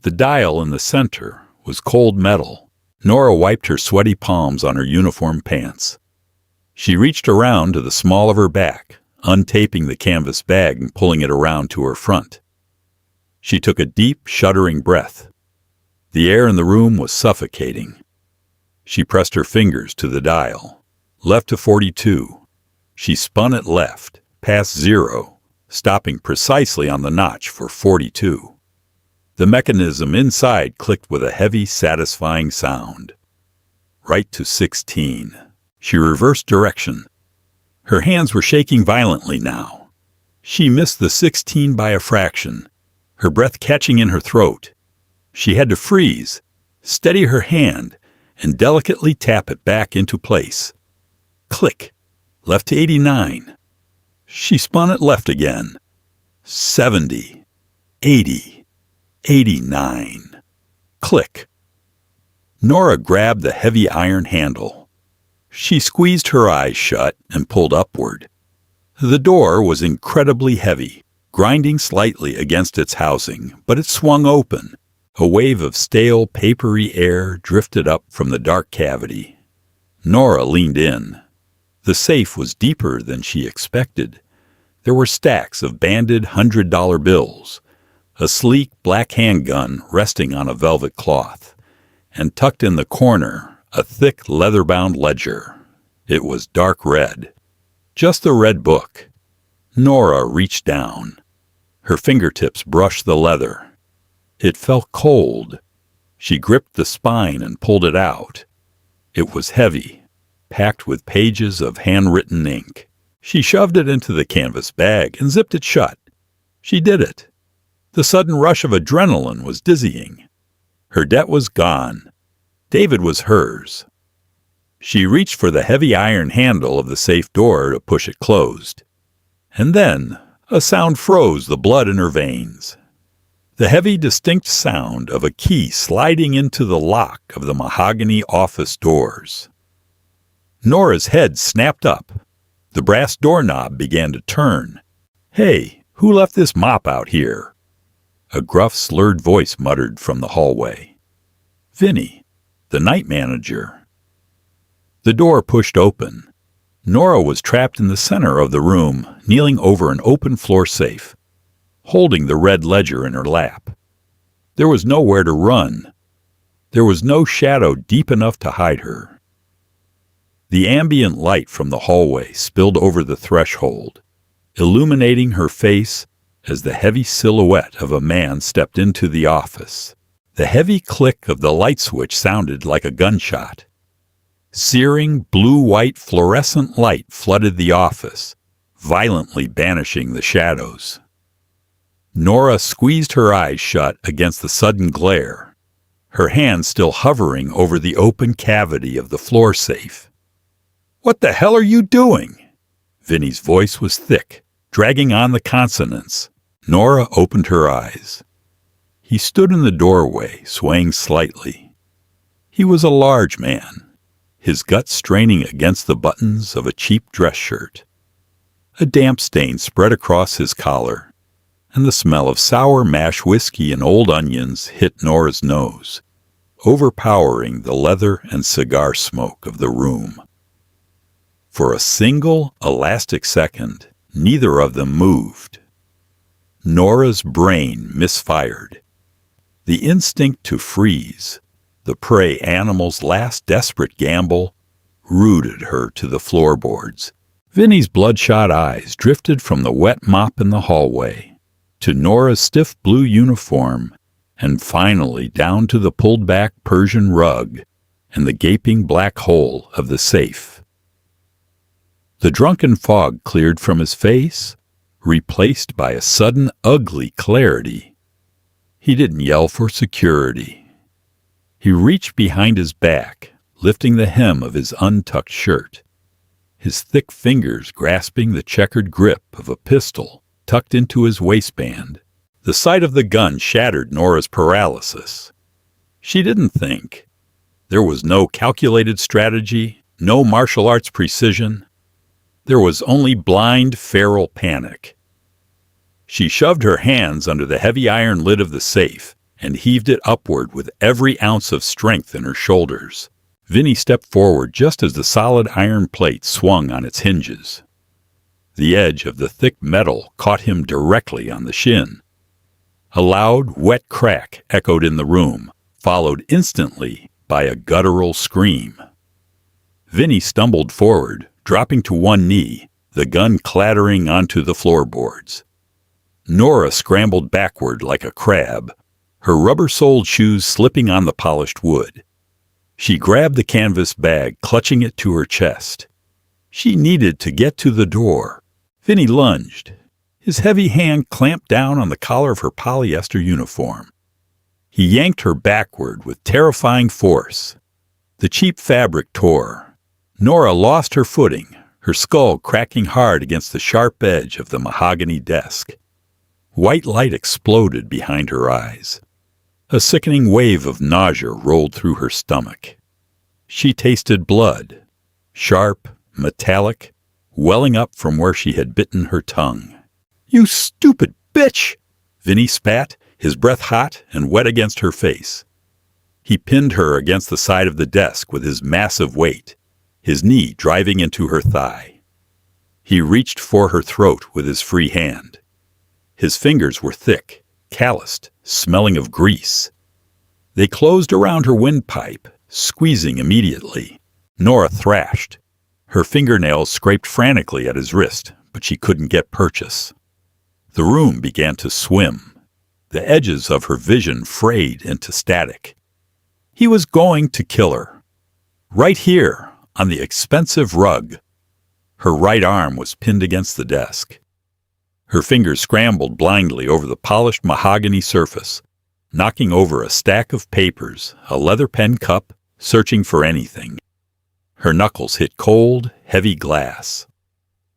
The dial in the center was cold metal. Nora wiped her sweaty palms on her uniform pants. She reached around to the small of her back, untaping the canvas bag and pulling it around to her front. She took a deep, shuddering breath. The air in the room was suffocating. She pressed her fingers to the dial. Left to 42. She spun it left, past 0, stopping precisely on the notch for 42. The mechanism inside clicked with a heavy, satisfying sound. Right to 16. She reversed direction. Her hands were shaking violently now. She missed the 16 by a fraction, her breath catching in her throat. She had to freeze, steady her hand, and delicately tap it back into place. Click. Left to 89. She spun it left again. 70. 80. 89. Click. Nora grabbed the heavy iron handle. She squeezed her eyes shut and pulled upward. The door was incredibly heavy, grinding slightly against its housing, but it swung open. A wave of stale, papery air drifted up from the dark cavity. Nora leaned in. The safe was deeper than she expected. There were stacks of banded $100 bills, a sleek black handgun resting on a velvet cloth, and tucked in the corner, a thick leather-bound ledger. It was dark red. Just the red book. Nora reached down. Her fingertips brushed the leather. It felt cold. She gripped the spine and pulled it out. It was heavy, packed with pages of handwritten ink. She shoved it into the canvas bag and zipped it shut. She did it. The sudden rush of adrenaline was dizzying. Her debt was gone. David was hers. She reached for the heavy iron handle of the safe door to push it closed. And then a sound froze the blood in her veins. The heavy, distinct sound of a key sliding into the lock of the mahogany office doors. Nora's head snapped up. The brass doorknob began to turn. "Hey, who left this mop out here?" A gruff, slurred voice muttered from the hallway. "Vinny, the night manager." The door pushed open. Nora was trapped in the center of the room, kneeling over an open floor safe, holding the red ledger in her lap. There was nowhere to run. There was no shadow deep enough to hide her. The ambient light from the hallway spilled over the threshold, illuminating her face as the heavy silhouette of a man stepped into the office. The heavy click of the light switch sounded like a gunshot. Searing blue-white fluorescent light flooded the office, violently banishing the shadows. Nora squeezed her eyes shut against the sudden glare, her hand still hovering over the open cavity of the floor safe. "What the hell are you doing?" Vinny's voice was thick, dragging on the consonants. Nora opened her eyes. He stood in the doorway, swaying slightly. He was a large man, his gut straining against the buttons of a cheap dress shirt. A damp stain spread across his collar, and the smell of sour mash whiskey and old onions hit Nora's nose, overpowering the leather and cigar smoke of the room. For a single, elastic second, neither of them moved. Nora's brain misfired. The instinct to freeze, the prey animal's last desperate gamble, rooted her to the floorboards. Vinny's bloodshot eyes drifted from the wet mop in the hallway to Nora's stiff blue uniform, and finally down to the pulled-back Persian rug and the gaping black hole of the safe. The drunken fog cleared from his face, replaced by a sudden ugly clarity. He didn't yell for security. He reached behind his back, lifting the hem of his untucked shirt, his thick fingers grasping the checkered grip of a pistol tucked into his waistband. The sight of the gun shattered Nora's paralysis. She didn't think. There was no calculated strategy, no martial arts precision. There was only blind, feral panic. She shoved her hands under the heavy iron lid of the safe and heaved it upward with every ounce of strength in her shoulders. Vinny stepped forward just as the solid iron plate swung on its hinges. The edge of the thick metal caught him directly on the shin. A loud, wet crack echoed in the room, followed instantly by a guttural scream. Vinny stumbled forward, dropping to one knee, the gun clattering onto the floorboards. Nora scrambled backward like a crab, her rubber-soled shoes slipping on the polished wood. She grabbed the canvas bag, clutching it to her chest. She needed to get to the door. Vinny lunged. His heavy hand clamped down on the collar of her polyester uniform. He yanked her backward with terrifying force. The cheap fabric tore. Nora lost her footing, her skull cracking hard against the sharp edge of the mahogany desk. White light exploded behind her eyes. A sickening wave of nausea rolled through her stomach. She tasted blood, sharp, metallic, welling up from where she had bitten her tongue. "You stupid bitch!" Vinny spat, his breath hot and wet against her face. He pinned her against the side of the desk with his massive weight, his knee driving into her thigh. He reached for her throat with his free hand. His fingers were thick, calloused, smelling of grease. They closed around her windpipe, squeezing immediately. Nora thrashed. Her fingernails scraped frantically at his wrist, but she couldn't get purchase. The room began to swim. The edges of her vision frayed into static. He was going to kill her. Right here, on the expensive rug. Her right arm was pinned against the desk. Her fingers scrambled blindly over the polished mahogany surface, knocking over a stack of papers, a leather pen cup, searching for anything. Her knuckles hit cold, heavy glass.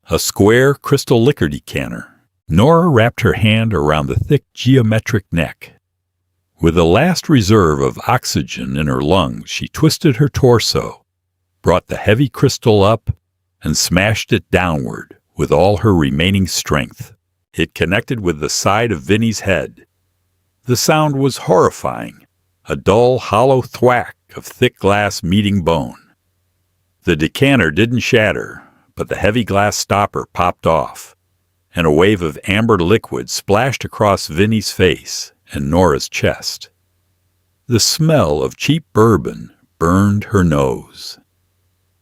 A square crystal liquor decanter. Nora wrapped her hand around the thick geometric neck. With the last reserve of oxygen in her lungs, she twisted her torso, brought the heavy crystal up, and smashed it downward with all her remaining strength. It connected with the side of Vinny's head. The sound was horrifying, a dull, hollow thwack of thick glass meeting bone. The decanter didn't shatter, but the heavy glass stopper popped off, and a wave of amber liquid splashed across Vinny's face and Nora's chest. The smell of cheap bourbon burned her nose.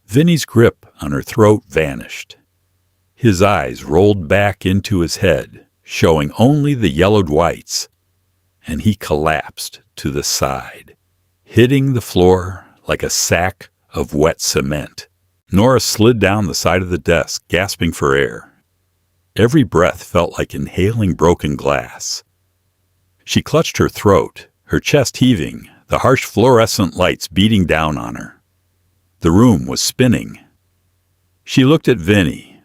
Vinny's grip on her throat vanished. His eyes rolled back into his head, showing only the yellowed whites, and he collapsed to the side, hitting the floor like a sack of wet cement. Nora slid down the side of the desk, gasping for air. Every breath felt like inhaling broken glass. She clutched her throat, her chest heaving, the harsh fluorescent lights beating down on her. The room was spinning. She looked at Vinny.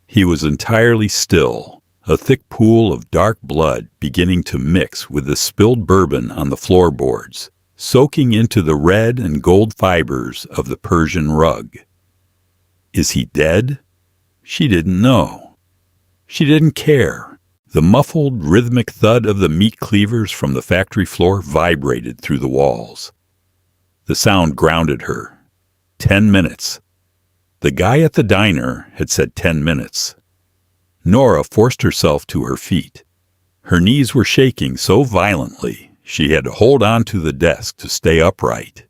He was entirely still, a thick pool of dark blood beginning to mix with the spilled bourbon on the floorboards, soaking into the red and gold fibers of the Persian rug. Is he dead? She didn't know. She didn't care. The muffled, rhythmic thud of the meat cleavers from the factory floor vibrated through the walls. The sound grounded her. 10 minutes. The guy at the diner had said 10 minutes. Nora forced herself to her feet. Her knees were shaking so violently she had to hold on to the desk to stay upright.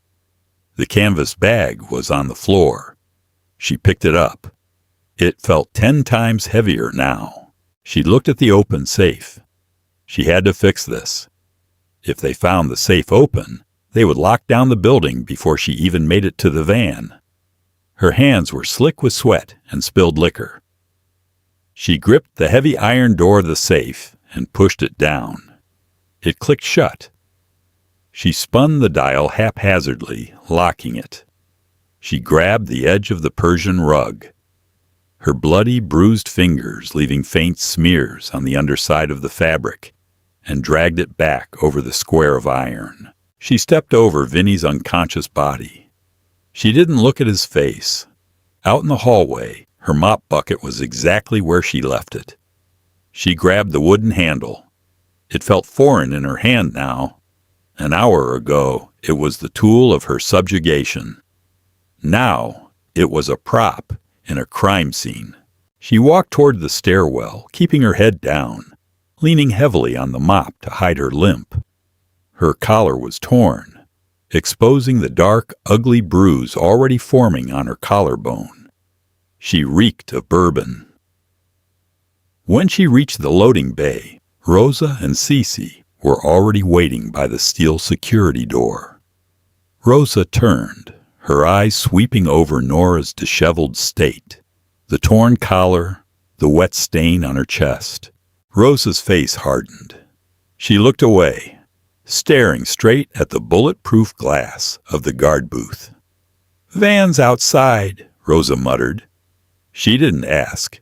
The canvas bag was on the floor. She picked it up. It felt 10 times heavier now. She looked at the open safe. She had to fix this. If they found the safe open, they would lock down the building before she even made it to the van. Her hands were slick with sweat and spilled liquor. She gripped the heavy iron door of the safe and pushed it down. It clicked shut. She spun the dial haphazardly, locking it. She grabbed the edge of the Persian rug. Her bloody, bruised fingers leaving faint smears on the underside of the fabric, and dragged it back over the square of iron. She stepped over Vinny's unconscious body. She didn't look at his face. Out in the hallway, her mop bucket was exactly where she left it. She grabbed the wooden handle. It felt foreign in her hand now. An hour ago, it was the tool of her subjugation. Now, it was a prop in a crime scene. She walked toward the stairwell, keeping her head down, leaning heavily on the mop to hide her limp. Her collar was torn, exposing the dark, ugly bruise already forming on her collarbone. She reeked of bourbon. When she reached the loading bay, Rosa and Cece were already waiting by the steel security door. Rosa turned, her eyes sweeping over Nora's disheveled state, the torn collar, the wet stain on her chest. Rosa's face hardened. She looked away, staring straight at the bulletproof glass of the guard booth. "Van's outside," Rosa muttered. She didn't ask.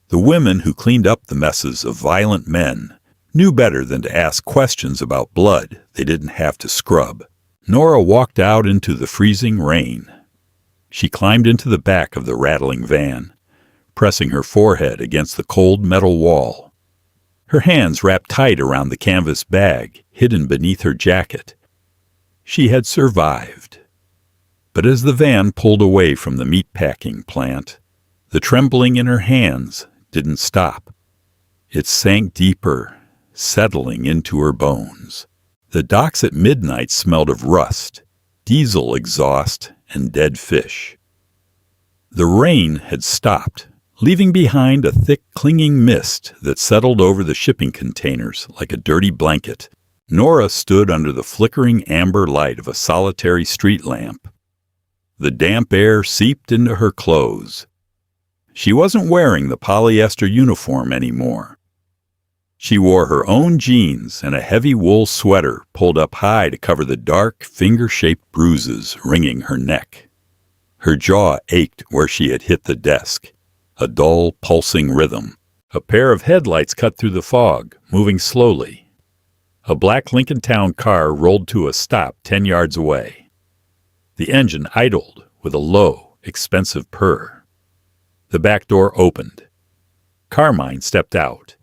The women who cleaned up the messes of violent men knew better than to ask questions about blood they didn't have to scrub. Nora walked out into the freezing rain. She climbed into the back of the rattling van, pressing her forehead against the cold metal wall. Her hands wrapped tight around the canvas bag hidden beneath her jacket. She had survived. But as the van pulled away from the meatpacking plant, the trembling in her hands didn't stop. It sank deeper, settling into her bones. The docks at midnight smelled of rust, diesel exhaust, and dead fish. The rain had stopped, leaving behind a thick, clinging mist that settled over the shipping containers like a dirty blanket. Nora stood under the flickering amber light of a solitary street lamp. The damp air seeped into her clothes. She wasn't wearing the polyester uniform anymore. She wore her own jeans and a heavy wool sweater pulled up high to cover the dark, finger-shaped bruises wringing her neck. Her jaw ached where she had hit the desk, a dull, pulsing rhythm. A pair of headlights cut through the fog, moving slowly. A black Lincoln Town car rolled to a stop 10 yards away. The engine idled with a low, expensive purr. The back door opened. Carmine stepped out.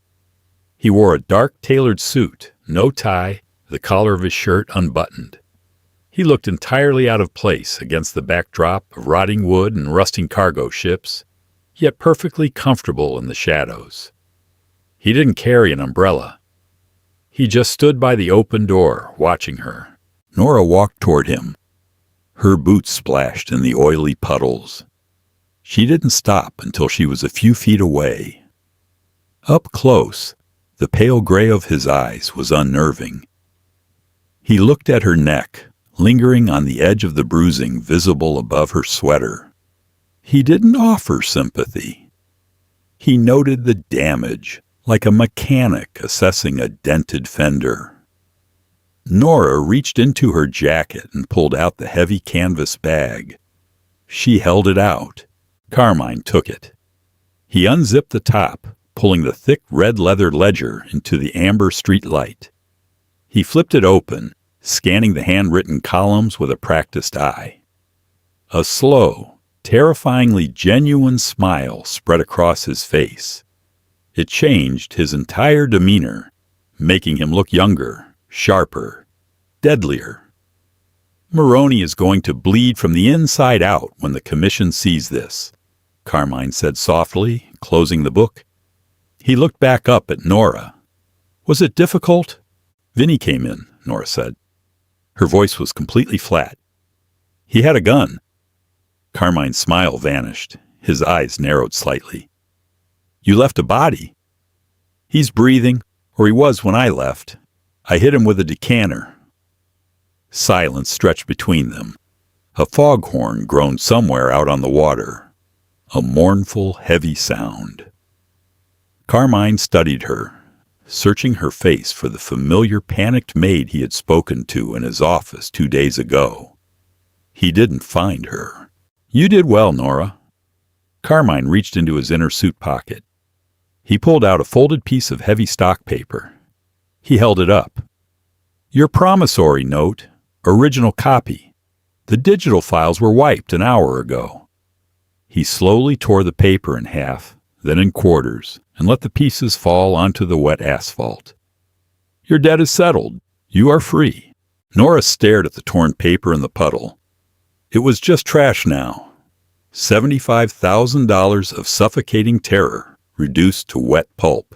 He wore a dark tailored suit, no tie, the collar of his shirt unbuttoned. He looked entirely out of place against the backdrop of rotting wood and rusting cargo ships, yet perfectly comfortable in the shadows. He didn't carry an umbrella. He just stood by the open door, watching her. Nora walked toward him. Her boots splashed in the oily puddles. She didn't stop until she was a few feet away. Up close, the pale gray of his eyes was unnerving. He looked at her neck, lingering on the edge of the bruising visible above her sweater. He didn't offer sympathy. He noted the damage, like a mechanic assessing a dented fender. Nora reached into her jacket and pulled out the heavy canvas bag. She held it out. Carmine took it. He unzipped the top, pulling the thick red leather ledger into the amber street light. He flipped it open, scanning the handwritten columns with a practiced eye. A slow, terrifyingly genuine smile spread across his face. It changed his entire demeanor, making him look younger, sharper, deadlier. "Maroney is going to bleed from the inside out when the commission sees this," Carmine said softly, closing the book. He looked back up at Nora. "Was it difficult?" "Vinny came in," Nora said. Her voice was completely flat. "He had a gun." Carmine's smile vanished. His eyes narrowed slightly. "You left a body." "He's breathing, or he was when I left. I hit him with a decanter." Silence stretched between them. A foghorn groaned somewhere out on the water. A mournful, heavy sound. Carmine studied her, searching her face for the familiar panicked maid he had spoken to in his office 2 days ago. He didn't find her. "You did well, Nora." Carmine reached into his inner suit pocket. He pulled out a folded piece of heavy stock paper. He held it up. "Your promissory note, original copy. The digital files were wiped an hour ago." He slowly tore the paper in half, then in quarters, and let the pieces fall onto the wet asphalt. "Your debt is settled. You are free." Nora stared at the torn paper in the puddle. It was just trash now. $75,000 of suffocating terror reduced to wet pulp.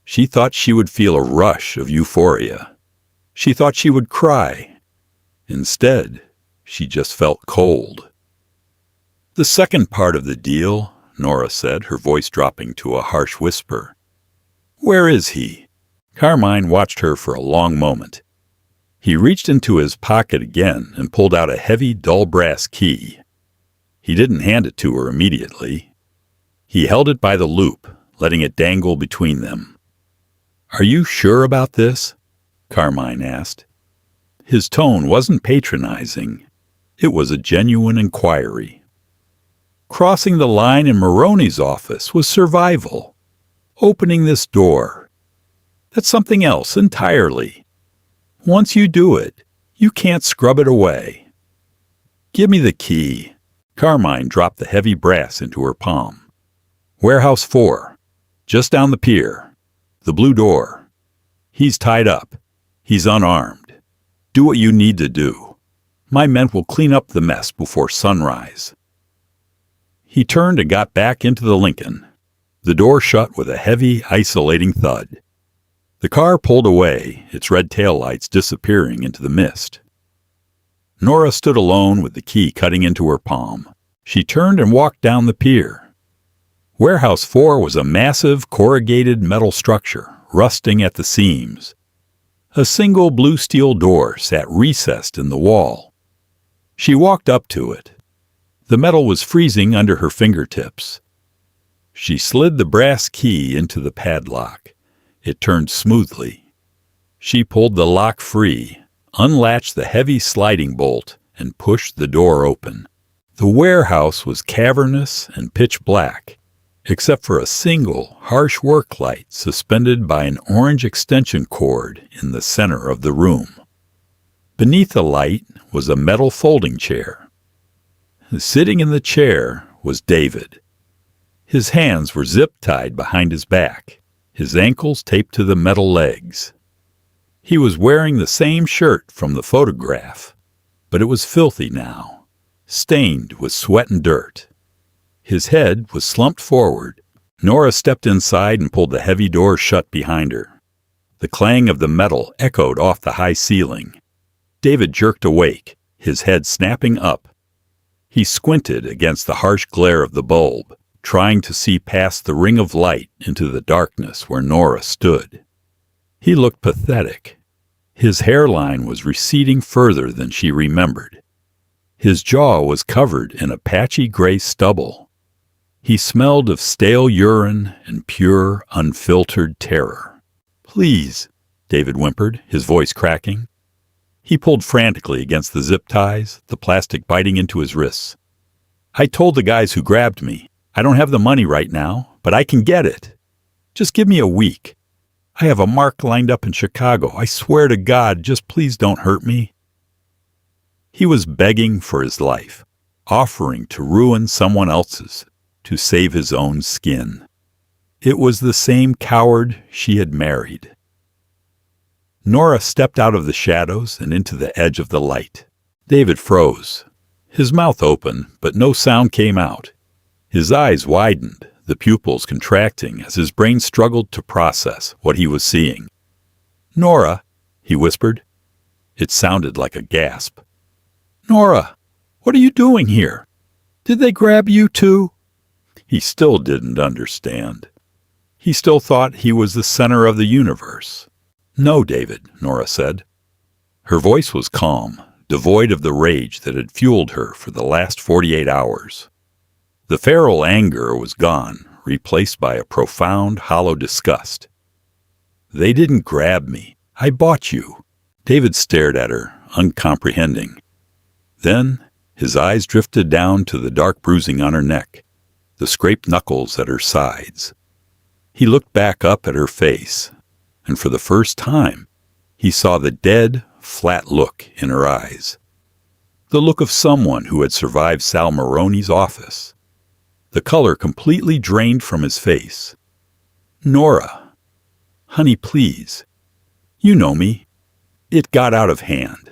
She thought she would feel a rush of euphoria. She thought she would cry. Instead, she just felt cold. "The second part of the deal," Nora said, her voice dropping to a harsh whisper. "Where is he?" Carmine watched her for a long moment. He reached into his pocket again and pulled out a heavy, dull brass key. He didn't hand it to her immediately. He held it by the loop, letting it dangle between them. "Are you sure about this?" Carmine asked. His tone wasn't patronizing. It was a genuine inquiry. Crossing the line in Maroney's office was survival. Opening this door, that's something else entirely. Once you do it, you can't scrub it away. "Give me the key." Carmine dropped the heavy brass into her palm. "Warehouse 4, just down the pier. The blue door. He's tied up. He's unarmed. Do what you need to do. My men will clean up the mess before sunrise." He turned and got back into the Lincoln. The door shut with a heavy, isolating thud. The car pulled away, its red taillights disappearing into the mist. Nora stood alone with the key cutting into her palm. She turned and walked down the pier. Warehouse 4 was a massive, corrugated metal structure, rusting at the seams. A single blue steel door sat recessed in the wall. She walked up to it. The metal was freezing under her fingertips. She slid the brass key into the padlock. It turned smoothly. She pulled the lock free, unlatched the heavy sliding bolt, and pushed the door open. The warehouse was cavernous and pitch black, except for a single, harsh work light suspended by an orange extension cord in the center of the room. Beneath the light was a metal folding chair. Sitting in the chair was David. His hands were zip-tied behind his back, his ankles taped to the metal legs. He was wearing the same shirt from the photograph, but it was filthy now, stained with sweat and dirt. His head was slumped forward. Nora stepped inside and pulled the heavy door shut behind her. The clang of the metal echoed off the high ceiling. David jerked awake, his head snapping up. He squinted against the harsh glare of the bulb, trying to see past the ring of light into the darkness where Nora stood. He looked pathetic. His hairline was receding further than she remembered. His jaw was covered in a patchy gray stubble. He smelled of stale urine and pure, unfiltered terror. "Please," David whimpered, his voice cracking. He pulled frantically against the zip ties, the plastic biting into his wrists. "I told the guys who grabbed me, I don't have the money right now, but I can get it. Just give me a week. I have a mark lined up in Chicago. I swear to God, just please don't hurt me." He was begging for his life, offering to ruin someone else's, to save his own skin. It was the same coward she had married. Nora stepped out of the shadows and into the edge of the light. David froze. His mouth opened, but no sound came out. His eyes widened, the pupils contracting as his brain struggled to process what he was seeing. "Nora," he whispered. It sounded like a gasp. "Nora, what are you doing here? Did they grab you too?" He still didn't understand. He still thought he was the center of the universe. "No, David," Nora said. Her voice was calm, devoid of the rage that had fueled her for the last 48 hours. The feral anger was gone, replaced by a profound, hollow disgust. "They didn't grab me. I bought you." David stared at her, uncomprehending. Then his eyes drifted down to the dark bruising on her neck, the scraped knuckles at her sides. He looked back up at her face, and for the first time, he saw the dead, flat look in her eyes. The look of someone who had survived Sal Maroney's office. The color completely drained from his face. "Nora, honey, please. You know me. It got out of hand.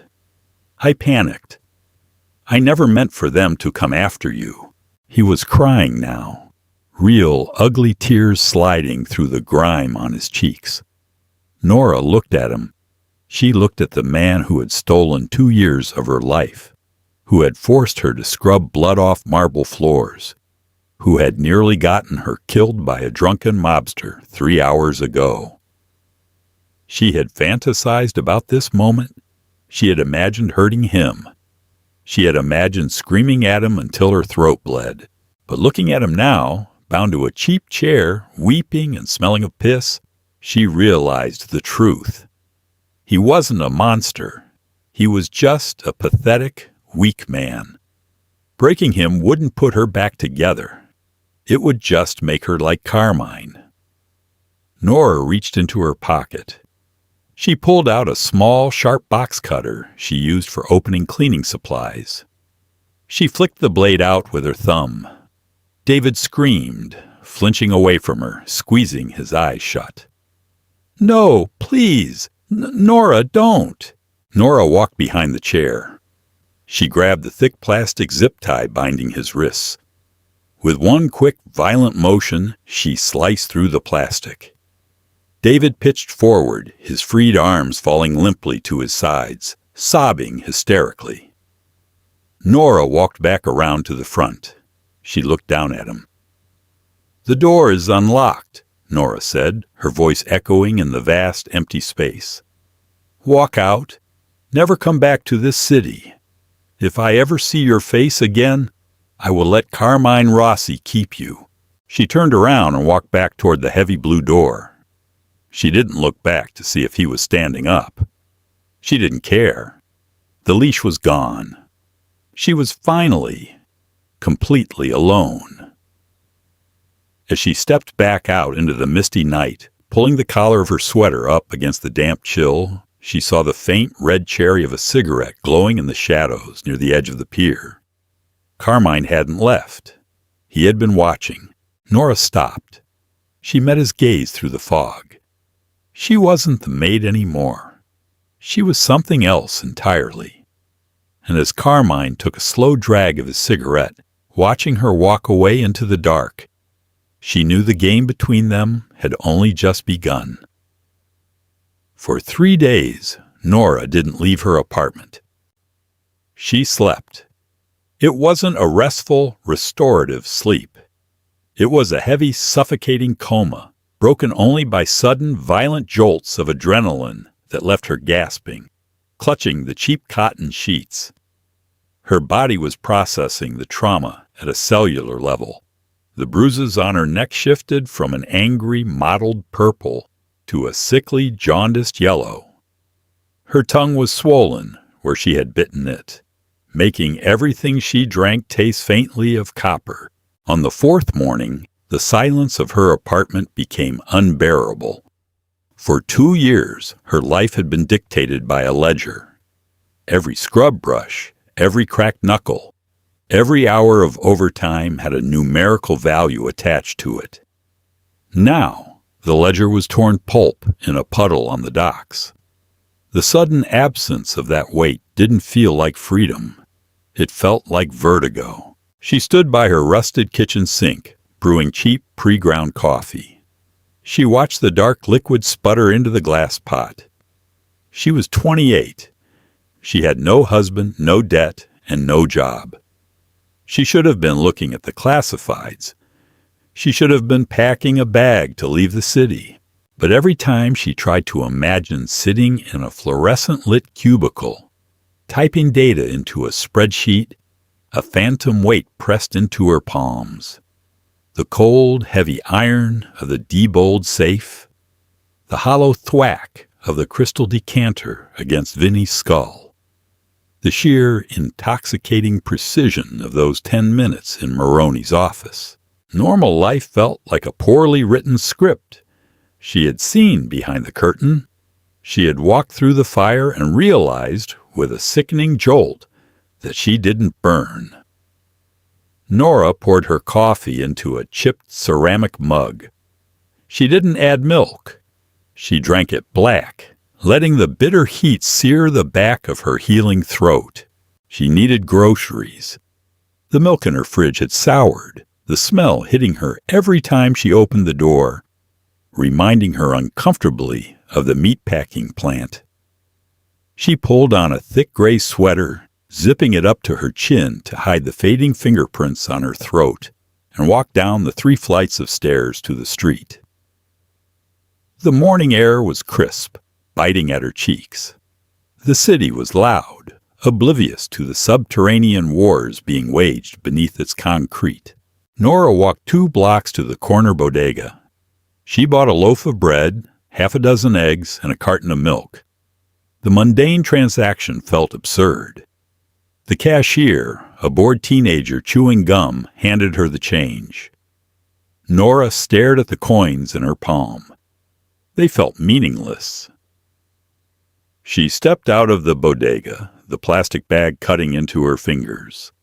I panicked. I never meant for them to come after you." He was crying now, real, ugly tears sliding through the grime on his cheeks. Nora looked at him. She looked at the man who had stolen 2 years of her life, who had forced her to scrub blood off marble floors, who had nearly gotten her killed by a drunken mobster 3 hours ago. She had fantasized about this moment. She had imagined hurting him. She had imagined screaming at him until her throat bled. But looking at him now, bound to a cheap chair, weeping and smelling of piss, she realized the truth. He wasn't a monster. He was just a pathetic, weak man. Breaking him wouldn't put her back together. It would just make her like Carmine. Nora reached into her pocket. She pulled out a small, sharp box cutter she used for opening cleaning supplies. She flicked the blade out with her thumb. David screamed, flinching away from her, squeezing his eyes shut. "No, please! Nora, don't!" Nora walked behind the chair. She grabbed the thick plastic zip tie binding his wrists. With one quick, violent motion, she sliced through the plastic. David pitched forward, his freed arms falling limply to his sides, sobbing hysterically. Nora walked back around to the front. She looked down at him. "The door is unlocked," Nora said, her voice echoing in the vast, empty space. "Walk out. Never come back to this city. If I ever see your face again, I will let Carmine Rossi keep you." She turned around and walked back toward the heavy blue door. She didn't look back to see if he was standing up. She didn't care. The leash was gone. She was finally, completely alone. As she stepped back out into the misty night, pulling the collar of her sweater up against the damp chill, she saw the faint red cherry of a cigarette glowing in the shadows near the edge of the pier. Carmine hadn't left. He had been watching. Nora stopped. She met his gaze through the fog. She wasn't the maid anymore. She was something else entirely. And as Carmine took a slow drag of his cigarette, watching her walk away into the dark, she knew the game between them had only just begun. For 3 days, Nora didn't leave her apartment. She slept. It wasn't a restful, restorative sleep. It was a heavy, suffocating coma, broken only by sudden, violent jolts of adrenaline that left her gasping, clutching the cheap cotton sheets. Her body was processing the trauma at a cellular level. The bruises on her neck shifted from an angry, mottled purple to a sickly, jaundiced yellow. Her tongue was swollen where she had bitten it, making everything she drank taste faintly of copper. On the 4th morning, the silence of her apartment became unbearable. For 2 years, her life had been dictated by a ledger. Every scrub brush, every cracked knuckle, every hour of overtime had a numerical value attached to it. Now, the ledger was torn pulp in a puddle on the docks. The sudden absence of that weight didn't feel like freedom. It felt like vertigo. She stood by her rusted kitchen sink, brewing cheap, pre-ground coffee. She watched the dark liquid sputter into the glass pot. She was 28. She had no husband, no debt, and no job. She should have been looking at the classifieds. She should have been packing a bag to leave the city. But every time she tried to imagine sitting in a fluorescent-lit cubicle, typing data into a spreadsheet, a phantom weight pressed into her palms. The cold, heavy iron of the debowled safe, the hollow thwack of the crystal decanter against Vinnie's skull, the sheer, intoxicating precision of those 10 minutes in Maroney's office. Normal life felt like a poorly written script. She had seen behind the curtain. She had walked through the fire and realized, with a sickening jolt, that she didn't burn. Nora poured her coffee into a chipped ceramic mug. She didn't add milk. She drank it black, letting the bitter heat sear the back of her healing throat. She needed groceries. The milk in her fridge had soured, the smell hitting her every time she opened the door, reminding her uncomfortably of the meatpacking plant. She pulled on a thick gray sweater, zipping it up to her chin to hide the fading fingerprints on her throat, and walked down the 3 flights of stairs to the street. The morning air was crisp, biting at her cheeks. The city was loud, oblivious to the subterranean wars being waged beneath its concrete. Nora walked 2 blocks to the corner bodega. She bought a loaf of bread, half a dozen eggs, and a carton of milk. The mundane transaction felt absurd. The cashier, a bored teenager chewing gum, handed her the change. Nora stared at the coins in her palm. They felt meaningless. She stepped out of the bodega, the plastic bag cutting into her fingers.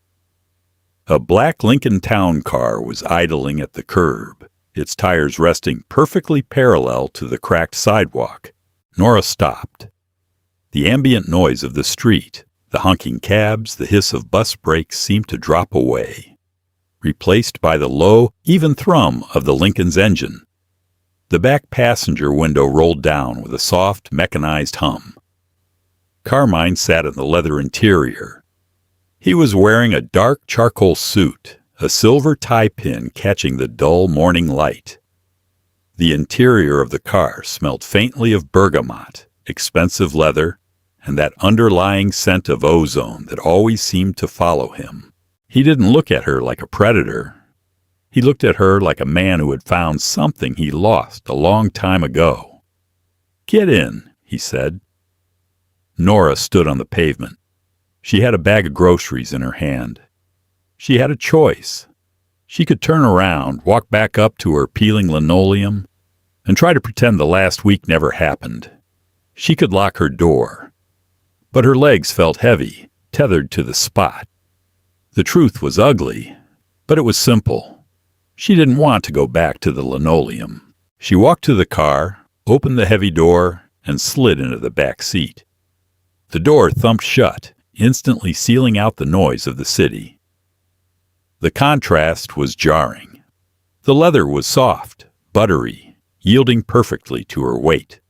A black Lincoln Town car was idling at the curb, its tires resting perfectly parallel to the cracked sidewalk. Nora stopped. The ambient noise of the street, the honking cabs, the hiss of bus brakes seemed to drop away, replaced by the low, even thrum of the Lincoln's engine. The back passenger window rolled down with a soft, mechanized hum. Carmine sat in the leather interior. He was wearing a dark charcoal suit, a silver tie pin catching the dull morning light. The interior of the car smelled faintly of bergamot, expensive leather, and that underlying scent of ozone that always seemed to follow him. He didn't look at her like a predator. He looked at her like a man who had found something he lost a long time ago. "Get in," he said. Nora stood on the pavement. She had a bag of groceries in her hand. She had a choice. She could turn around, walk back up to her peeling linoleum, and try to pretend the last week never happened. She could lock her door. But her legs felt heavy, tethered to the spot. The truth was ugly, but it was simple. She didn't want to go back to the linoleum. She walked to the car, opened the heavy door, and slid into the back seat. The door thumped shut, instantly sealing out the noise of the city. The contrast was jarring. The leather was soft, buttery, yielding perfectly to her weight.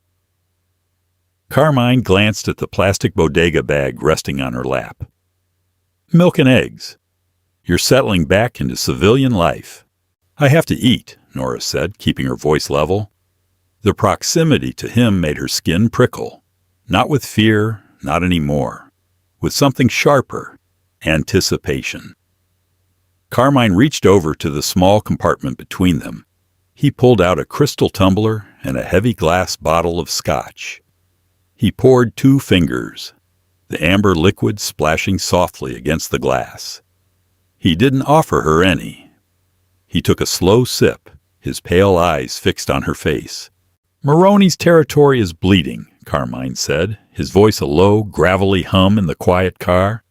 Carmine glanced at the plastic bodega bag resting on her lap. "Milk and eggs. You're settling back into civilian life." "I have to eat," Nora said, keeping her voice level. The proximity to him made her skin prickle. Not with fear, not anymore. With something sharper, anticipation. Carmine reached over to the small compartment between them. He pulled out a crystal tumbler and a heavy glass bottle of scotch. He poured 2 fingers, the amber liquid splashing softly against the glass. He didn't offer her any. He took a slow sip, his pale eyes fixed on her face. "Maroney's territory is bleeding," Carmine said, his voice a low, gravelly hum in the quiet car.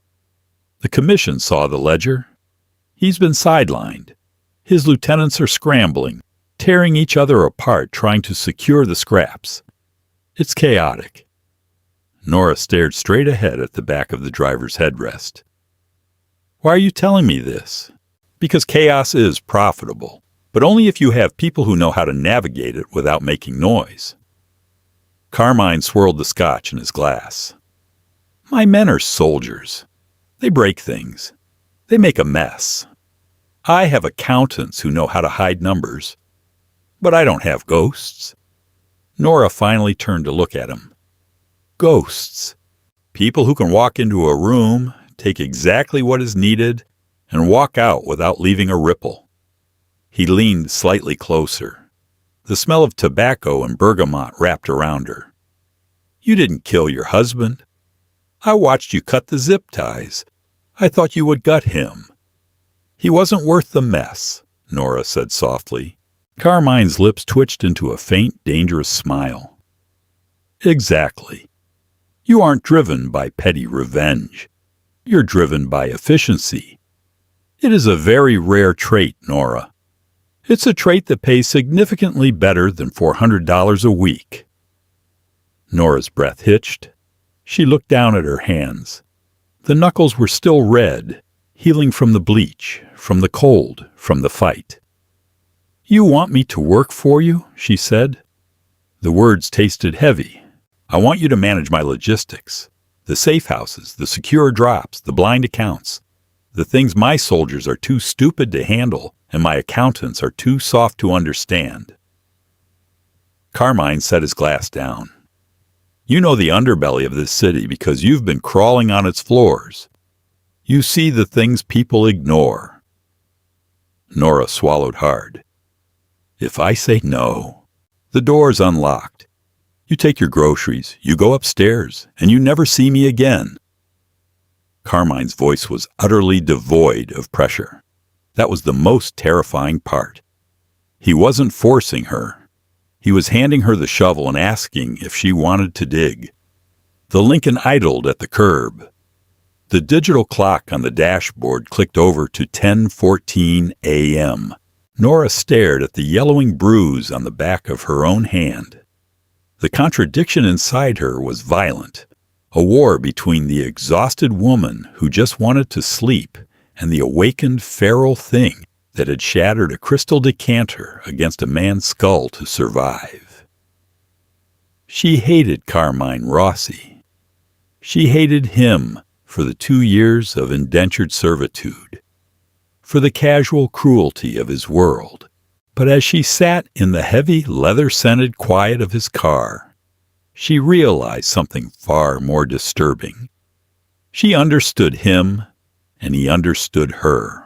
"The commission saw the ledger. He's been sidelined. His lieutenants are scrambling, tearing each other apart trying to secure the scraps. It's chaotic." Nora stared straight ahead at the back of the driver's headrest. "Why are you telling me this?" "Because chaos is profitable, but only if you have people who know how to navigate it without making noise." Carmine swirled the scotch in his glass. "My men are soldiers. They break things. They make a mess. I have accountants who know how to hide numbers. But I don't have ghosts." Nora finally turned to look at him. Ghosts. People who can walk into a room, take exactly what is needed, and walk out without leaving a ripple. He leaned slightly closer. The smell of tobacco and bergamot wrapped around her. "You didn't kill your husband. I watched you cut the zip ties. I thought you would gut him." "He wasn't worth the mess," Nora said softly. Carmine's lips twitched into a faint, dangerous smile. "Exactly. You aren't driven by petty revenge. You're driven by efficiency. It is a very rare trait, Nora. It's a trait that pays significantly better than $400 a week." Nora's breath hitched. She looked down at her hands. The knuckles were still red, healing from the bleach, from the cold, from the fight. "You want me to work for you?" she said. The words tasted heavy. "I want you to manage my logistics. The safe houses, the secure drops, the blind accounts. The things my soldiers are too stupid to handle and my accountants are too soft to understand. Carmine set his glass down. You know the underbelly of this city because you've been crawling on its floors. You see the things people ignore. Nora swallowed hard. If I say no, the door's unlocked. You take your groceries, you go upstairs, and you never see me again. Carmine's voice was utterly devoid of pressure. That was the most terrifying part. He wasn't forcing her. He was handing her the shovel and asking if she wanted to dig. The Lincoln idled at the curb. The digital clock on the dashboard clicked over to 10:14 a.m. Nora stared at the yellowing bruise on the back of her own hand. The contradiction inside her was violent, a war between the exhausted woman who just wanted to sleep and the awakened feral thing that had shattered a crystal decanter against a man's skull to survive. She hated Carmine Rossi. She hated him for the 2 years of indentured servitude, for the casual cruelty of his world. But as she sat in the heavy, leather-scented quiet of his car, she realized something far more disturbing. She understood him, and he understood her.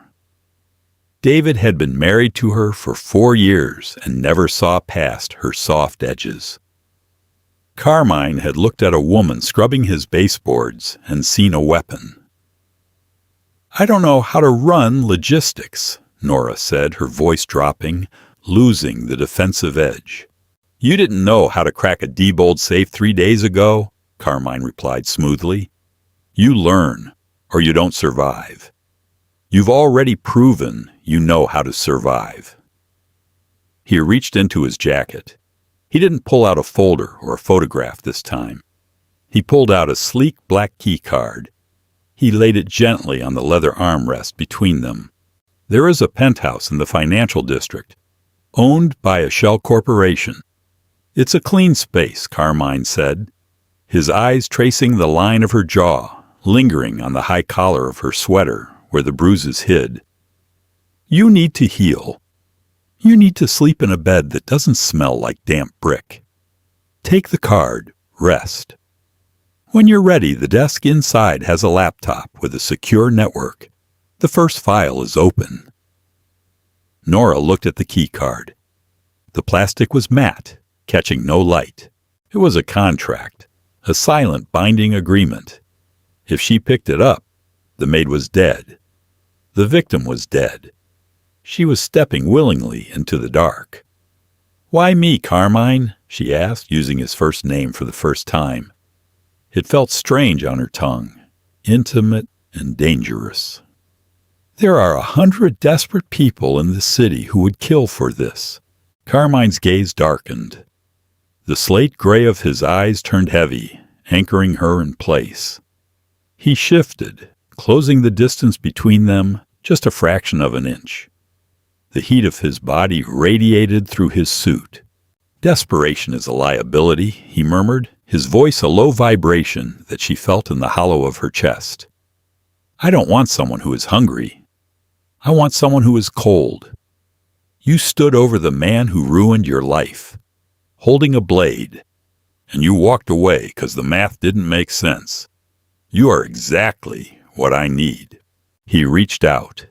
David had been married to her for 4 years and never saw past her soft edges. Carmine had looked at a woman scrubbing his baseboards and seen a weapon. I don't know how to run logistics, Nora said, her voice dropping, losing the defensive edge. You didn't know how to crack a Diebold safe 3 days ago, Carmine replied smoothly. You learn, or you don't survive. You've already proven you know how to survive. He reached into his jacket. He didn't pull out a folder or a photograph this time. He pulled out a sleek black key card. He laid it gently on the leather armrest between them. There is a penthouse in the financial district, owned by a shell corporation. It's a clean space, Carmine said, his eyes tracing the line of her jaw, lingering on the high collar of her sweater where the bruises hid. You need to heal. You need to sleep in a bed that doesn't smell like damp brick. Take the card, rest. When you're ready, the desk inside has a laptop with a secure network. The first file is open. Nora looked at the key card. The plastic was matte, catching no light. It was a contract, a silent binding agreement. If she picked it up, the maid was dead. The victim was dead. She was stepping willingly into the dark. Why me, Carmine? She asked, using his first name for the first time. It felt strange on her tongue, intimate and dangerous. There are 100 desperate people in this city who would kill for this. Carmine's gaze darkened. The slate gray of his eyes turned heavy, anchoring her in place. He shifted, closing the distance between them just a fraction of an inch. The heat of his body radiated through his suit. Desperation is a liability, he murmured, his voice a low vibration that she felt in the hollow of her chest. I don't want someone who is hungry. I want someone who is cold. You stood over the man who ruined your life, holding a blade, and you walked away because the math didn't make sense. You are exactly what I need. He reached out.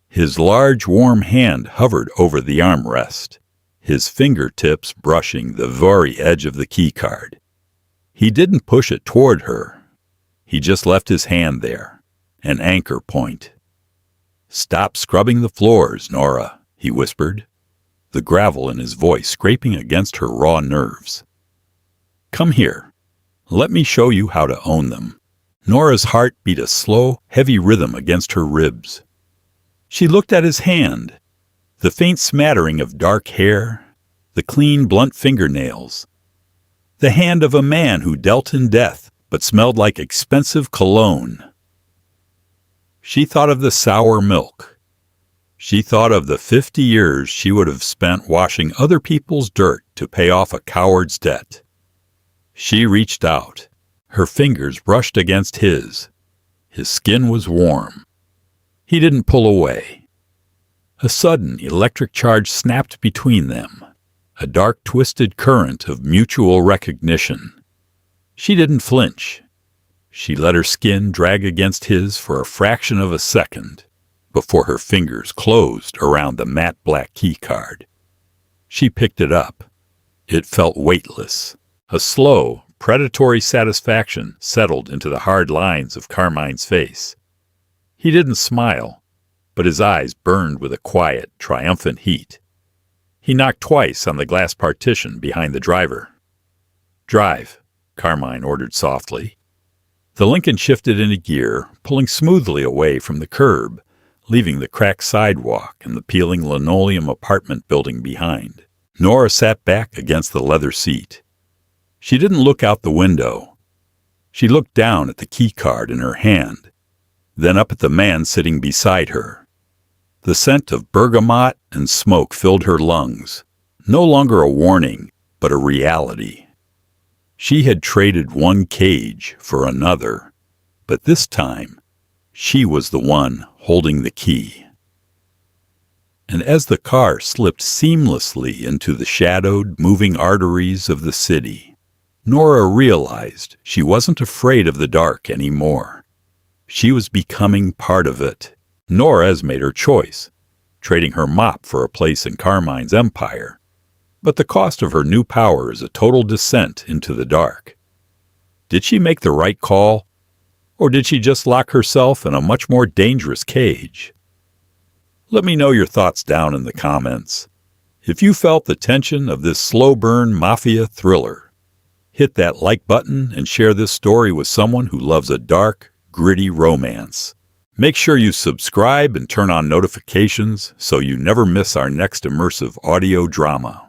His large, warm hand hovered over the armrest, his fingertips brushing the very edge of the keycard. He didn't push it toward her. He just left his hand there, an anchor point. Stop scrubbing the floors, Nora, he whispered, the gravel in his voice scraping against her raw nerves. Come here. Let me show you how to own them. Nora's heart beat a slow, heavy rhythm against her ribs. She looked at his hand, the faint smattering of dark hair, the clean, blunt fingernails, the hand of a man who dealt in death but smelled like expensive cologne. She thought of the sour milk. She thought of the 50 years she would have spent washing other people's dirt to pay off a coward's debt. She reached out, Her fingers brushed against his. His skin was warm. He didn't pull away. A sudden electric charge snapped between them, a dark, twisted current of mutual recognition. She didn't flinch. She let her skin drag against his for a fraction of a second before her fingers closed around the matte black keycard. She picked it up. It felt weightless. A slow, predatory satisfaction settled into the hard lines of Carmine's face. He didn't smile, but his eyes burned with a quiet, triumphant heat. He knocked twice on the glass partition behind the driver. "Drive," Carmine ordered softly. The Lincoln shifted into gear, pulling smoothly away from the curb, leaving the cracked sidewalk and the peeling linoleum apartment building behind. Nora sat back against the leather seat. She didn't look out the window. She looked down at the keycard in her hand, then up at the man sitting beside her. The scent of bergamot and smoke filled her lungs, no longer a warning, but a reality. She had traded one cage for another, but this time, she was the one holding the key. And as the car slipped seamlessly into the shadowed, moving arteries of the city, Nora realized she wasn't afraid of the dark anymore. She was becoming part of it. Nora has made her choice, trading her mop for a place in Carmine's empire. But the cost of her new power is a total descent into the dark. Did she make the right call? Or did she just lock herself in a much more dangerous cage? Let me know your thoughts down in the comments. If you felt the tension of this slow-burn mafia thriller, hit that like button and share this story with someone who loves a dark, gritty romance. Make sure you subscribe and turn on notifications so you never miss our next immersive audio drama.